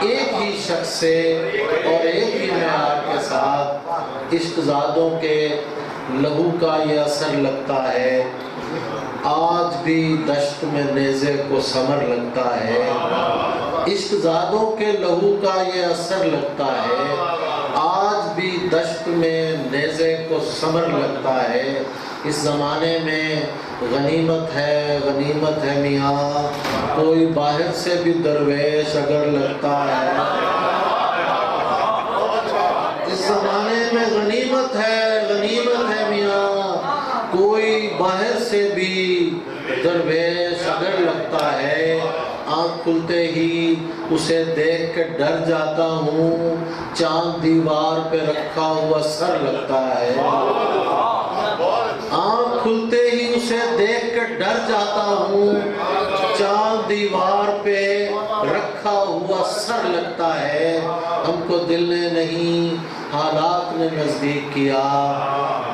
ایک ہی شخص سے اور ایک ہی معیار کے ساتھ۔ عشق زادوں کے لہو کا یہ اثر لگتا ہے، آج بھی دشت میں نیزے کو ثمر لگتا ہے، عشق زادوں کے لہو کا یہ اثر لگتا ہے، آج بھی دشت میں نیزے کو ثمر لگتا ہے۔ اس زمانے میں غنیمت ہے میاں، کوئی باہر سے بھی درویش اگر لگتا ہے، اس زمانے میں غنیمت ہے میاں، کوئی باہر سے بھی درویش اگر لگتا ہے، آنکھ کھلتے ہی اسے دیکھ کے ڈر جاتا ہوں، چاند دیوار پہ رکھا ہوا سر لگتا ہے، آنکھ کھلتے ہی اسے دیکھ کے ڈر جاتا ہوں، چاند دیوار پہ رکھا ہوا سر لگتا ہے۔ ہم کو دل نے نہیں حالات نے نزدیک کیا،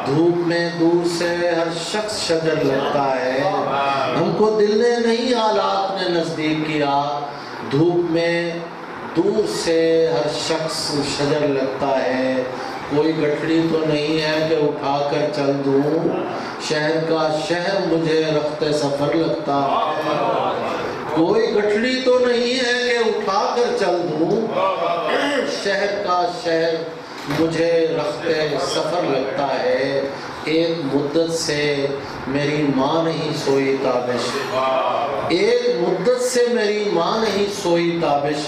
دھوپ میں دور سے ہر شخص شجر لگتا ہے، ہم کو دل نے نہیں حالات نے نزدیک کیا، دھوپ میں دور سے ہر شخص شجر لگتا ہے۔ کوئی گٹھڑی تو نہیں ہے کہ اٹھا کر چل دوں، شہر کا شہر مجھے رخت سفر لگتا ہے، کوئی گٹھڑی تو نہیں ہے کہ اٹھا کر چل دوں، شہر کا شہر مجھے رخت سفر لگتا ہے۔ ایک مدت سے میری ماں نہیں سوئی تابش، ایک مدت سے میری ماں نہیں سوئی تابش،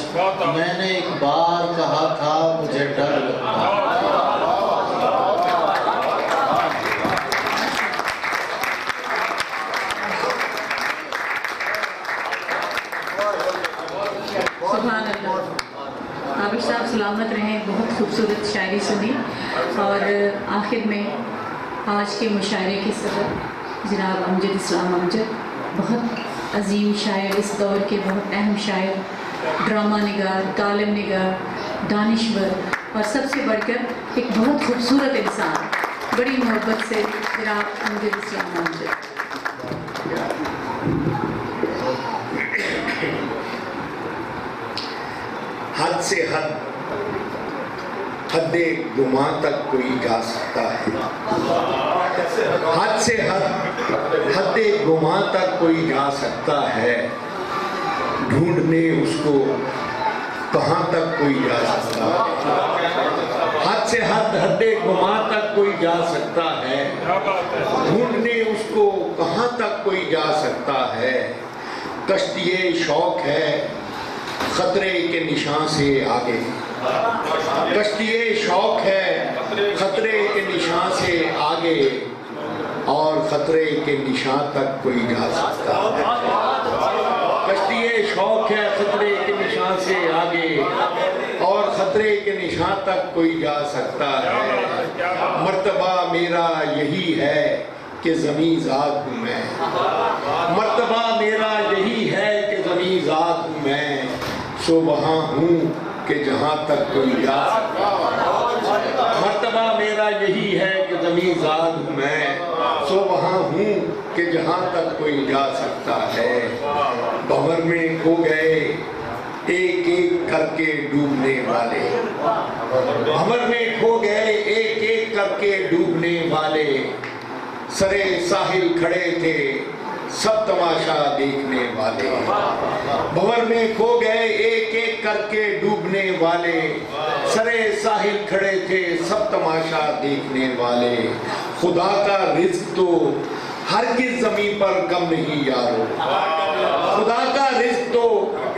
میں نے ایک بار کہا تھا مجھے ڈر لگتا ہے۔ سبحان اللہ۔ عابد صاحب سلامت رہیں، بہت خوبصورت شاعری سنی، اور آخر میں آج کے مشاعرے کے صدر جناب امجد اسلام امجد، بہت عظیم شاعر، اس دور کے بہت اہم شاعر، ڈرامہ نگار، کالم نگار، دانشور، اور سب سے بڑھ کر ایک بہت خوبصورت انسان، بڑی محبت سے جناب امجد اسلام امجد۔ حد سے حد گماں تک کوئی جا سکتا ہے، حد سے حد گماں تک کوئی جا سکتا ہے، ڈھونڈنے اس کو کہاں تک کوئی جا سکتا ہے، حد سے حد گماں تک کوئی جا سکتا ہے، ڈھونڈنے اس کو کہاں تک کوئی جا سکتا ہے، کشتی شوق ہے خطرے کے نشان سے آگے، کشتی شوق ہے خطرے کے نشان سے آگے، اور خطرے کے نشان تک کوئی جا سکتا ہے، کشتی شوق ہے خطرے کے نشان سے آگے، اور خطرے کے نشان تک کوئی جا سکتا ہے۔ مرتبہ میرا یہی ہے کہ زمیں ذات ہوں میں، مرتبہ میرا یہی ہے کہ زمیں ذات ہوں میں، سو وہاں ہوں کہ جہاں تک کوئی جا سکتا ہے، مرتبہ میرا یہی ہے کہ زمیں ذات ہوں میں، سو وہاں ہوں کہ جہاں تک کوئی جا سکتا ہے۔ بھنور میں کھو گئے ایک ایک کر کے ڈوبنے والے، بھنور میں کھو گئے ایک ایک کر کے ڈوبنے والے، سرے ساحل کھڑے تھے سب تماشا دیکھنے والے، بھنور میں کھو گئے ایک ایک کر کے ڈوبنے والے، سرے ساحل کھڑے تھے سب تماشا دیکھنے والے۔ خدا کا رزق تو ہرگز زمین پر کم نہیں یارو، خدا کا رزق تو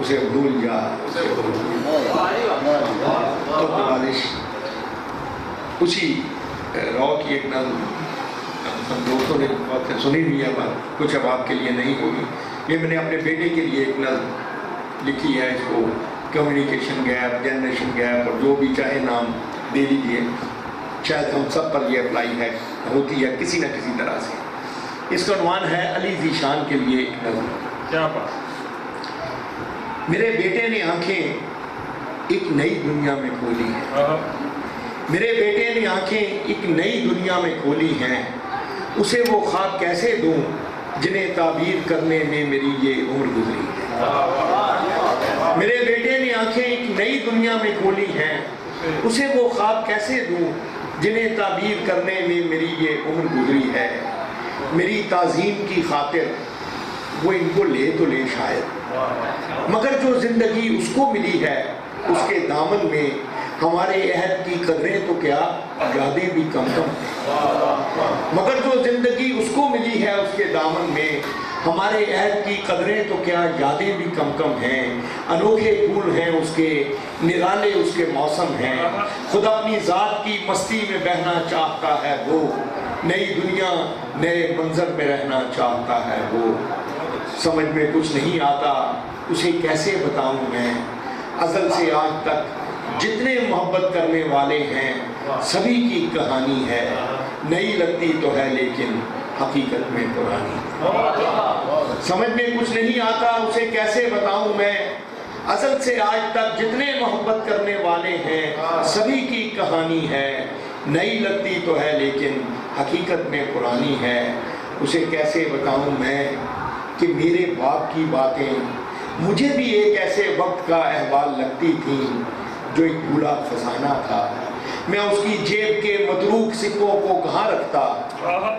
اسے بھول جا تو نوازش اسی رو کی ایک نظم ہم دوستوں نے بہت سنی ہوئی ہے پر کچھ اب آپ کے لیے نہیں ہوگی. یہ میں نے اپنے بیٹے کے لیے ایک نظم لکھی ہے. اس کو کمیونیکیشن گیپ، جنریشن گیپ اور جو بھی چاہے نام دے لیجیے، شاید ہم سب پر یہ اپلائی ہے ہوتی ہے کسی نہ کسی طرح سے. اس کا عنوان ہے علی ذیشان کے لیے ایک نظم. کیا بات. میرے بیٹے نے آنکھیں ایک نئی دنیا میں کھولی ہیں، میرے بیٹے نے آنکھیں ایک نئی دنیا میں کھولی ہیں، اسے وہ خواب کیسے دوں جنہیں تعبیر کرنے میں میری یہ عمر گزری ہے. میرے بیٹے نے آنکھیں ایک نئی دنیا میں کھولی ہیں، اسے وہ خواب کیسے دوں جنہیں تعبیر کرنے میں میری یہ عمر گزری ہے. میری تعظیم کی خاطر وہ ان کو لے تو لے شاید، مگر جو زندگی اس کو ملی ہے اس کے دامن میں ہمارے عہد کی قدریں تو کیا یادیں بھی کم کم ہیں. مگر جو زندگی اس کو ملی ہے اس کے دامن میں ہمارے عہد کی قدریں تو کیا یادیں بھی کم کم ہیں. انوکھے پھول ہیں اس کے، نرالے اس کے موسم ہیں. خود اپنی ذات کی مستی میں بہنا چاہتا ہے وہ، نئی دنیا نئے منظر میں رہنا چاہتا ہے وہ. سمجھ میں کچھ نہیں آتا اسے کیسے بتاؤں میں، ازل سے آج تک جتنے محبت کرنے والے ہیں سبھی کی کہانی ہے، نئی لگتی تو ہے لیکن حقیقت میں پرانی. سمجھ میں کچھ نہیں آتا اسے کیسے بتاؤں میں، ازل سے آج تک جتنے محبت کرنے والے ہیں سبھی کی کہانی ہے، نئی لگتی تو ہے لیکن حقیقت میں پرانی ہے. اسے کیسے بتاؤں میں کہ میرے باپ کی باتیں مجھے بھی ایک ایسے وقت کا احوال لگتی تھیں جو ایک بھولا خزانہ تھا. میں اس کی جیب کے متروک سکوں کو کہاں رکھتا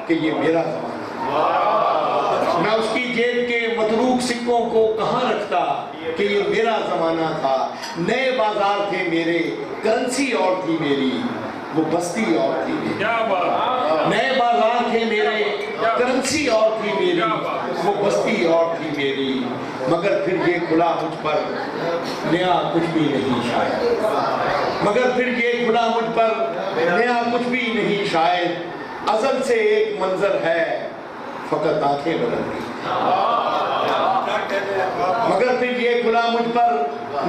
کہ یہ میرا زمانہ. میں اس کی جیب کے متروک سکوں کو کہاں رکھتا کہ یہ میرا زمانہ تھا. نئے بازار تھے میرے، کرنسی اور تھی میری، وہ بستی اور تھی میری. نئے بازار تھے میرے، کرنسی اور تھی میری، وہ بستی اور تھی میری. مگر پھر یہ کھلا مجھ پر نیا کچھ بھی نہیں شاید، مگر پھر یہ کھلا مجھ پر نیا کچھ بھی نہیں شاید. ازل سے ایک منظر ہے فقط آنکھیں بدلتی، مگر پھر یہ کھلا مجھ پر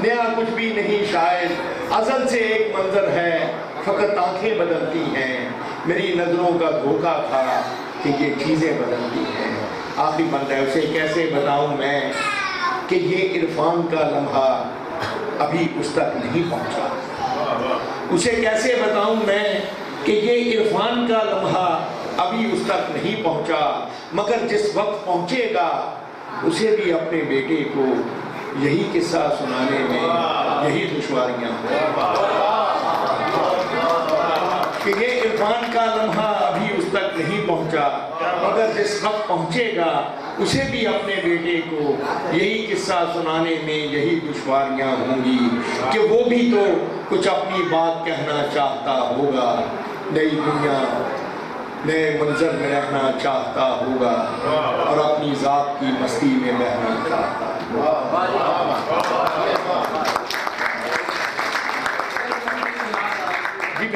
نیا کچھ بھی نہیں شاید. ازل سے ایک منظر ہے فقط آنکھیں بدلتی ہیں. میری نظروں کا دھوکہ تھا کہ یہ چیزیں بدلتی ہیں. آخری بند ہے، اسے کیسے بتاؤں میں کہ یہ عرفان کا لمحہ ابھی اس تک نہیں پہنچا. اسے کیسے بتاؤں میں کہ یہ عرفان کا لمحہ ابھی اس تک نہیں پہنچا. مگر جس وقت پہنچے گا اسے بھی اپنے بیٹے کو یہی قصہ سنانے میں یہی دشواریاں کہ یہ عرفان کا لمحہ ابھی اس تک نہیں پہنچا. مگر جس وقت پہنچے گا اسے بھی اپنے بیٹے کو یہی قصہ سنانے میں یہی دشواریاں ہوں گی کہ وہ بھی تو کچھ اپنی بات کہنا چاہتا ہوگا، نئی دنیا نئے منظر میں رہنا چاہتا ہوگا اور اپنی ذات کی مستی میں بہنا چاہتا ہوگا. جی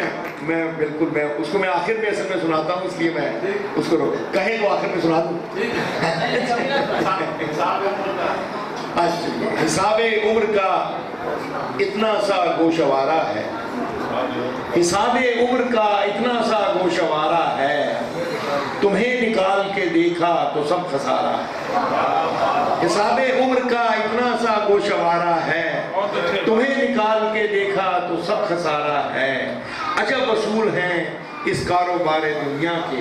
میں بالکل میں اس کو میں آخر میں اصل میں سناتا ہوں، اس لیے میں اس کو کہیں کو آخر میں سنا دوں. حساب عمر کا اتنا سا گوشوارہ ہے، حساب عمر کا اتنا سا گوشوارہ ہے، تمہیں نکال کے دیکھا تو سب خسارہ ہے. حساب عمر کا اتنا سا گوشوارہ ہے، تمہیں نکال کے دیکھا تو سب خسارہ ہے. عجب اصول ہیں اس کاروبار دنیا کے،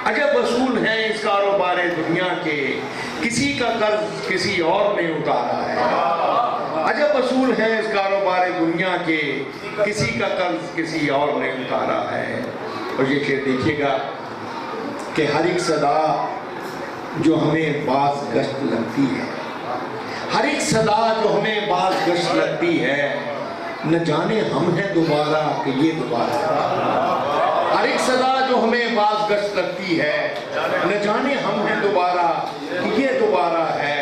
عجب اصول ہیں اس کاروبار دنیا کے، کسی کا قرض کسی اور نے اتارا ہے. عجب اصول ہیں اس کاروبار دنیا کے، کسی کا قرض کسی اور نے اتارا ہے. اور یہ شعر دیکھیے گا کہ ہر ایک صدا جو ہمیں باز گشت لگتی ہے، ہر ایک صدا جو ہمیں باز گشت لگتی ہے، نہ جانے ہم ہیں دوبارہ کہ یہ دوبارہ ہے. ہر ایک صدا جو ہمیں باز گشت لگتی ہے، نہ جانے ہم ہیں دوبارہ کہ یہ دوبارہ ہے.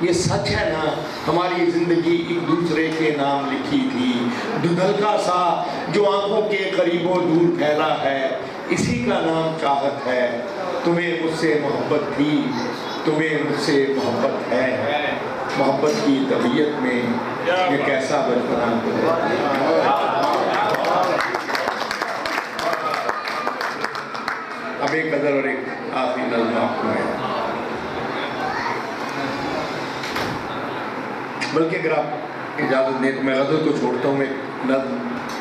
یہ سچ ہے نا ہماری زندگی ایک دوسرے کے نام لکھی تھی، دھندلکا سا جو آنکھوں کے قریب و دور پھیلا ہے اسی کا نام چاہت ہے۔ تمہیں مجھ سے محبت تھی، تمہیں مجھ سے محبت ہے، محبت کی طبیعت میں یہ کیسا بچپنا گزرا۔ اب ایک غزل اور ایک آخری نظم آپ کو ہے، بلکہ اگر آپ اجازت دیں تو میں غزل کو چھوڑتا ہوں، میں نظم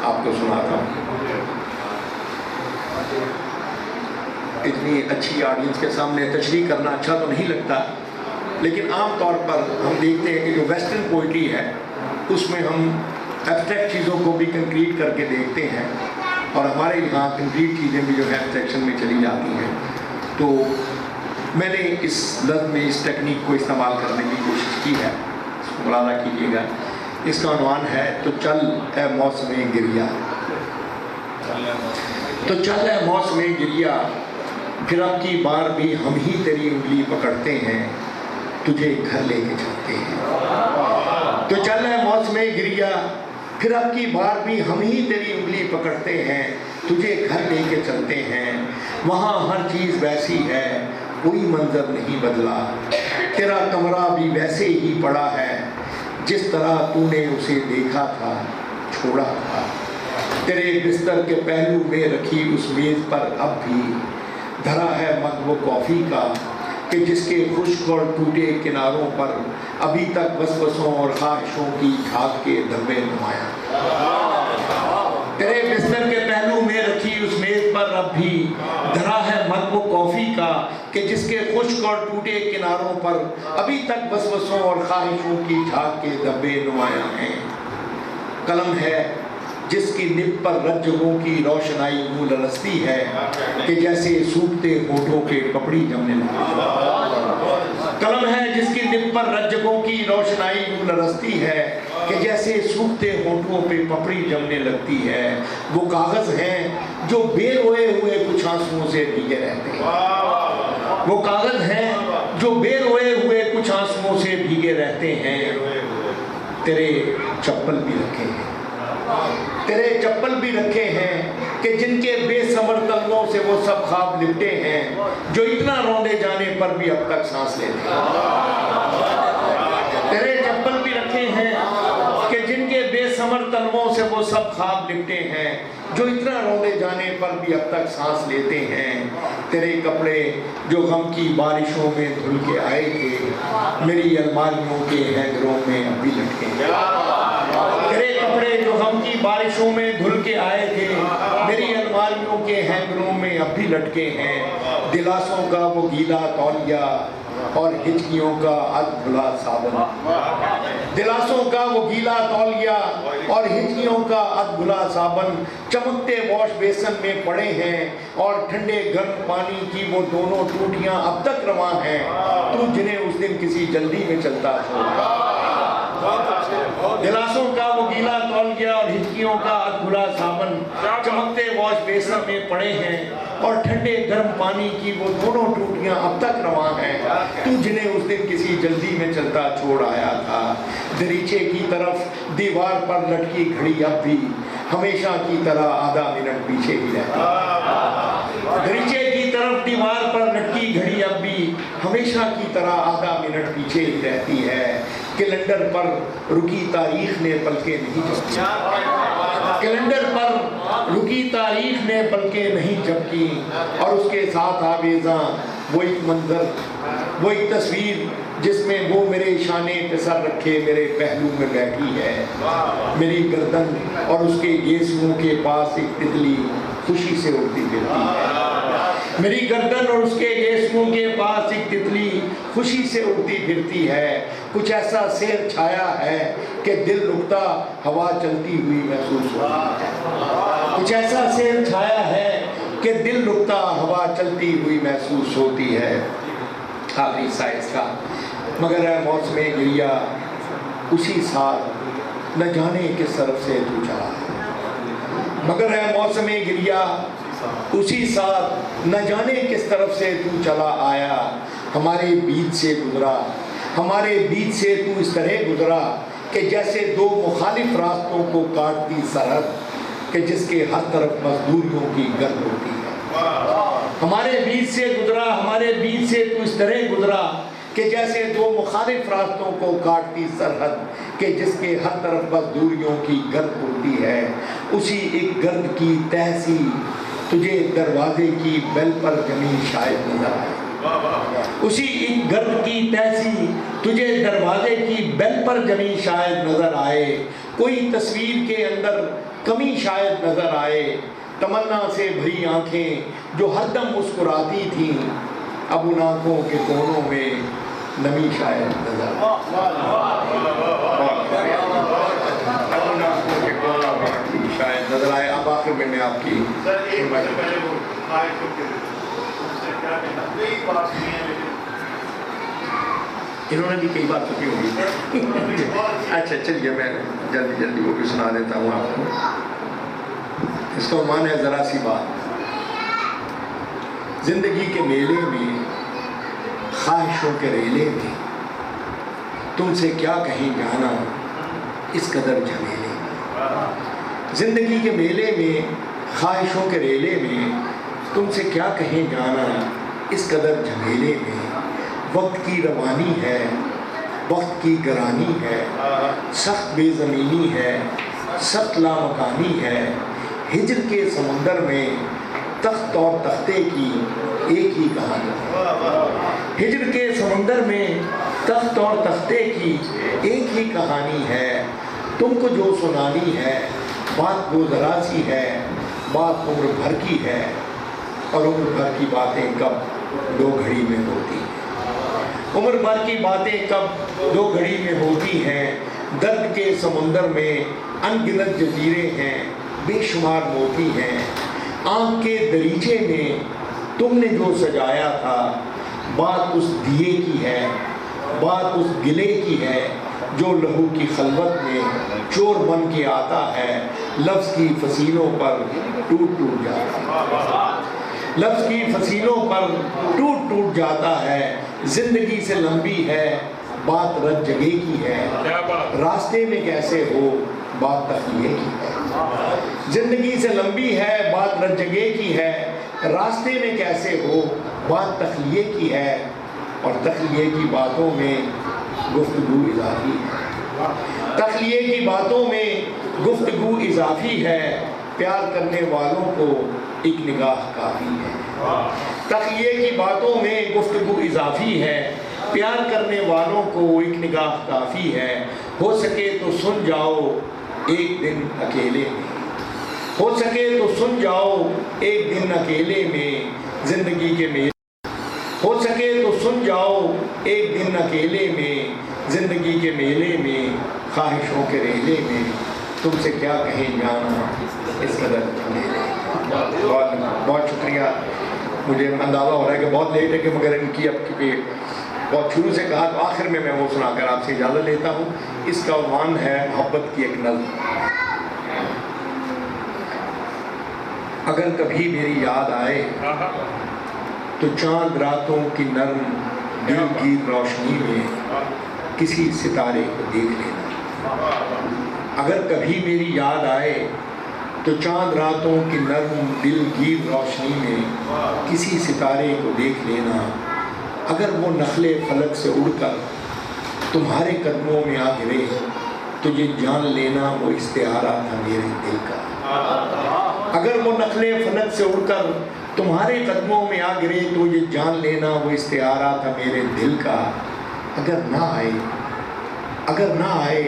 آپ کو سناتا ہوں۔ اتنی اچھی آڈینس کے سامنے تشریح کرنا اچھا تو نہیں لگتا، لیکن عام طور پر ہم دیکھتے ہیں کہ جو ویسٹرن پوئٹری ہے اس میں ہم ایبسٹریکٹ چیزوں کو بھی کنکریٹ کر کے دیکھتے ہیں، اور ہمارے یہاں کنکریٹ چیزیں بھی جو ہے ایبسٹریکشن میں چلی جاتی ہیں۔ تو میں نے اس نظم میں اس ٹیکنیک کو استعمال کرنے کی کوشش کی ہے، ملاحظہ کیجیے گا۔ اس کا عنوان ہے تو چل اے موسم گریہ، تو چل اے موسم گریہ، پھر اب کی بار بھی ہم ہی تیری انگلی پکڑتے ہیں، تجھے گھر لے کے چلتے ہیں۔ تو چل اے موسم گریہ، پھر اب کی بار بھی ہم ہی تیری انگلی پکڑتے ہیں، تجھے گھر لے کے چلتے ہیں۔ وہاں ہر چیز ویسی ہے، کوئی منظر نہیں بدلا، تیرا کمرہ بھی ویسے ہی پڑا ہے جس طرح تو نے اسے دیکھا تھا چھوڑا تھا۔ تیرے بستر کے پہلو میں رکھی اس میز پر اب بھی دھرا ہے مغ و کافی کا، کہ جس کے خشک اور ٹوٹے کناروں پر ابھی تک وسوسوں اور خواہشوں کی جھاگ کے دھبے نمایاں۔ تیرے بستر کے پہلو میں رکھی اس میز پر اب بھی دھرا ہے مغ و کافی کا، کہ جس کے خشک اور ٹوٹے کناروں پر ابھی تک وسوسوں اور خواہشوں کی جھاگ کے دھبے نمایاں ہیں۔ قلم ہے جس کی نب پر رجگوں کی روشنائی یوں لرزتی ہے کہ جیسے سوکھتے ہونٹوں کے پپڑی جمنے لگتی ہے۔ قلم ہے جس کی نب پر رجگوں کی روشنائی یوں لرزتی ہے کہ جیسے سوکھتے ہونٹوں پہ پپڑی جمنے لگتی ہے۔ وہ کاغذ ہیں جو بے روئے ہوئے کچھ آنسوؤں سے بھیگے رہتے ہیں، وہ کاغذ ہیں جو بے روئے ہوئے کچھ آنسوؤں سے بھیگے رہتے ہیں۔ تیرے چپل بھی رکھے ہیں، تیرے چپل بھی رکھے ہیں کہ جن کے بے ثمر تلووں سے وہ سب خواب لپٹے ہیں جو اتنا روندے جانے پر بھی اب تک سانس لیتے ہیں۔ تیرے چپل بھی رکھے ہیں کہ جن کے بے ثمر تلووں سے وہ سب خواب لپٹے ہیں جو اتنا روندے جانے پر بھی اب تک سانس لیتے ہیں۔ تیرے کپڑے جو غم کی بارشوں میں دھل کے آئے تھے میری الماریوں کے ہینگروں میں اب بھی لٹکے ہیں۔ تیرے کپڑے جو غم کی بارشوں میں دھل کے آئے تھے میری الماریوں کے ہینگروں میں اب بھی لٹکے ہیں۔ دلاسوں کا وہ گیلا تولیہ اور ہچکیوں کا ادھلا صابن، دلاسوں کا وہ گیلا تولیہ اور ہچکیوں کا ادھلا صابن چمکتے واش بیسن میں پڑے ہیں، اور ٹھنڈے گرم پانی کی وہ دونوں ٹوٹیاں اب تک رواں ہیں، تو جنہیں اس دن کسی جلدی میں چلتا چھوڑا۔ دلاسوں کا وہ گیلا تولیہ اور ہچکیوں کا ادھلا صابن چمکتے واش بیسن میں پڑے ہیں، اور ٹھنڈے گرم پانی کی وہ دونوں ٹوٹیاں اب تک رواں ہیں، تو جنہیں اس دن کسی جلدی میں چلتا چھوڑ آیا تھا۔ دریچے کی طرف دیوار پر لٹکی گھڑی اب بھی ہمیشہ کی طرح آدھا منٹ پیچھے ہی رہتی ہے۔ دریچے کی طرف دیوار پر لٹکی گھڑی اب بھی ہمیشہ کی طرح آدھا منٹ پیچھے ہی رہتی ہے۔ کیلنڈر پر رکی تاریخ نے پلکیں نہیں جھپکی، کیلنڈر پر رکی تاریخ نے پلکیں نہیں جھپکی، اور اس کے ساتھ آویزاں وہ ایک منظر، وہ ایک تصویر جس میں وہ میرے شانے پہ سر رکھے میرے پہلو میں بیٹھی ہے۔ میری گردن اور اس کے گیسوؤں کے پاس ایک تتلی خوشی سے اڑتی پھرتی ہے، میری گردن اور اس کے گیسوؤں کے پاس ایک تتلی خوشی سے اڑتی پھرتی ہے۔ کچھ ایسا سیر چھایا ہے کہ دل رکتا ہوا چلتی ہوئی محسوس ہوتی ہے، کچھ ایسا سیر چھایا ہے کہ دل رکتا ہوا چلتی ہوئی محسوس ہوتی ہے۔ آخری سائز کا مگر اے موسم گریہ اسی سال نہ جانے کس طرف سے تو چلا، مگر اے موسم گریہ اسی ساتھ نہ جانے کس طرف سے تو چلا آیا۔ ہمارے بیچ سے گزرا، ہمارے بیچ سے تو اس طرح گزرا کہ جیسے دو مخالف راستوں کو کاٹتی سرحد کہ جس کے ہر طرف مزدوریوں کی گرد ہوتی ہے. ہمارے بیچ سے گزرا، ہمارے بیچ سے تو اس طرح گزرا کہ جیسے دو مخالف راستوں کو کاٹتی سرحد کہ جس کے ہر طرف مزدوریوں کی گرد ہوتی ہے. اسی ایک گرد کی تہ سی تجھے دروازے کی بیل پر جمی شاید نظر آئے. اسی ایک گرد کی تہ سی تجھے دروازے کی بیل پر جمی شاید نظر آئے. کوئی تصویر کے اندر کمی شاید نظر آئے. تمنا سے بھری آنکھیں جو ہر دم مسکراتی تھیں اب ان آنکھوں کے کونوں میں نمی شاید نظر شاید نظر آئے. اب آخر میں آپ کی انہوں نے بھی کئی بار چکی ہوگی. اچھا چلیے میں جلدی وہ بھی سنا دیتا ہوں آپ کو. اس کا عنوان ہے ذرا سی بات. زندگی کے میلے میں خواہشوں کے ریلے میں تم سے کیا کہیں جانا اس قدر جھمیلے میں. زندگی کے میلے میں خواہشوں کے ریلے میں تم سے کیا کہیں جانا اس قدر جھمیلے میں. وقت کی روانی ہے، وقت کی گرانی ہے، سخت بے زمینی ہے، سخت لامکانی ہے. ہجر کے سمندر میں تخت اور تختے کی ایک ہی کہانی ہے. ہجر کے سمندر میں تخت اور تختے کی ایک ہی کہانی ہے. تم کو جو سنانی ہے بات وہ ذرا سی ہے، بات عمر بھر کی ہے اور عمر بھر کی باتیں کب دو گھڑی میں ہوتی ہیں. عمر بھر کی باتیں کب دو گھڑی میں ہوتی ہیں. درد کے سمندر میں ان گنت جزیرے ہیں، بے شمار موتی ہیں. آنکھ کے دریچے میں تم نے جو سجایا تھا بات اس دیے کی ہے، بات اس گلے کی ہے جو لہو کی خلوت میں چور بن کے آتا ہے. لفظ کی فصیلوں پر ٹوٹ ٹوٹ جاتا ہے، لفظ کی فصیلوں پر ٹوٹ ٹوٹ جاتا ہے. زندگی سے لمبی ہے بات رت جگہ کی ہے، راستے میں کیسے ہو بات تخلیے کی ہے. زندگی سے لمبی ہے بات رت جگہ کی ہے، راستے میں کیسے ہو بات تخلیے کی ہے. اور تخلیے کی باتوں میں گفتگو اضافی ہے، تخلیے کی باتوں میں گفتگو اضافی ہے. پیار کرنے والوں کو ایک نگاہ کافی ہے. تخلیے کی باتوں میں گفتگو اضافی ہے. پیار کرنے والوں کو ایک نگاہ کافی ہے. ہو سکے تو سن جاؤ ایک دن اکیلے میں، ہو سکے تو سن جاؤ ایک دن اکیلے میں. زندگی کے میلے ہو سکے تو سن جاؤ ایک دن اکیلے میں. زندگی کے میلے میں خواہشوں کے ریلے میں تم سے کیا کہیں جانا اس قدر جھمیلے. بہت بہت شکریہ. مجھے اندازہ ہو رہا ہے کہ بہت لیٹ ہے کہ مگر ان کی اب کی بہت شروع سے کہا تو آخر میں وہ سنا کر آپ سے اجازت لیتا ہوں. اس کا عنوان ہے محبت کی ایک نظم. اگر کبھی میری یاد آئے تو چاند راتوں کی نرم دل کی روشنی میں کسی ستارے کو دیکھ لینا. اگر کبھی میری یاد آئے تو چاند راتوں کی نرم دل گیر روشنی میں کسی ستارے کو دیکھ لینا. اگر وہ نخلے فلک سے اڑ کر تمہارے قدموں میں آ گرے تو یہ جان لینا وہ استعارہ تھا میرے دل کا. اگر وہ نخلے فلک سے اڑ کر تمہارے قدموں میں آ گرے تو یہ جان لینا وہ استعارہ تھا میرے دل کا. اگر نہ آئے، اگر نہ آئے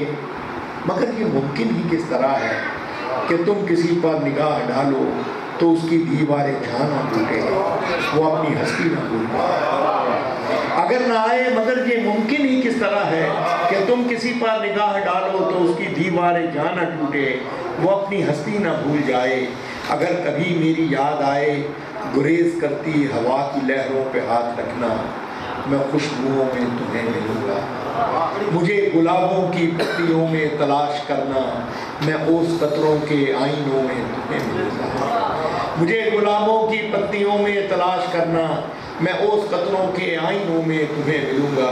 مگر یہ ممکن ہی کس طرح ہے کہ تم کسی پر نگاہ ڈالو تو اس کی دیواریں جان نہ ٹوٹے، وہ اپنی ہستی نہ بھول پائے. اگر نہ آئے مگر یہ ممکن ہی کس طرح ہے کہ تم کسی پر نگاہ ڈالو تو اس کی دیواریں جان نہ ٹوٹے، وہ اپنی ہستی نہ بھول جائے. اگر کبھی میری یاد آئے گریز کرتی ہوا کی لہروں پہ ہاتھ رکھنا، میں خوشبوؤں میں تمہیں ملوں گا. مجھے گلابوں کی پتیوں میں تلاش کرنا، میں اوس قطروں کے آئینوں میں تمہیں ملوں گا. مجھے گلابوں کی پتیوں میں تلاش کرنا، میں اوس قطروں کے آئینوں میں تمہیں ملوں گا.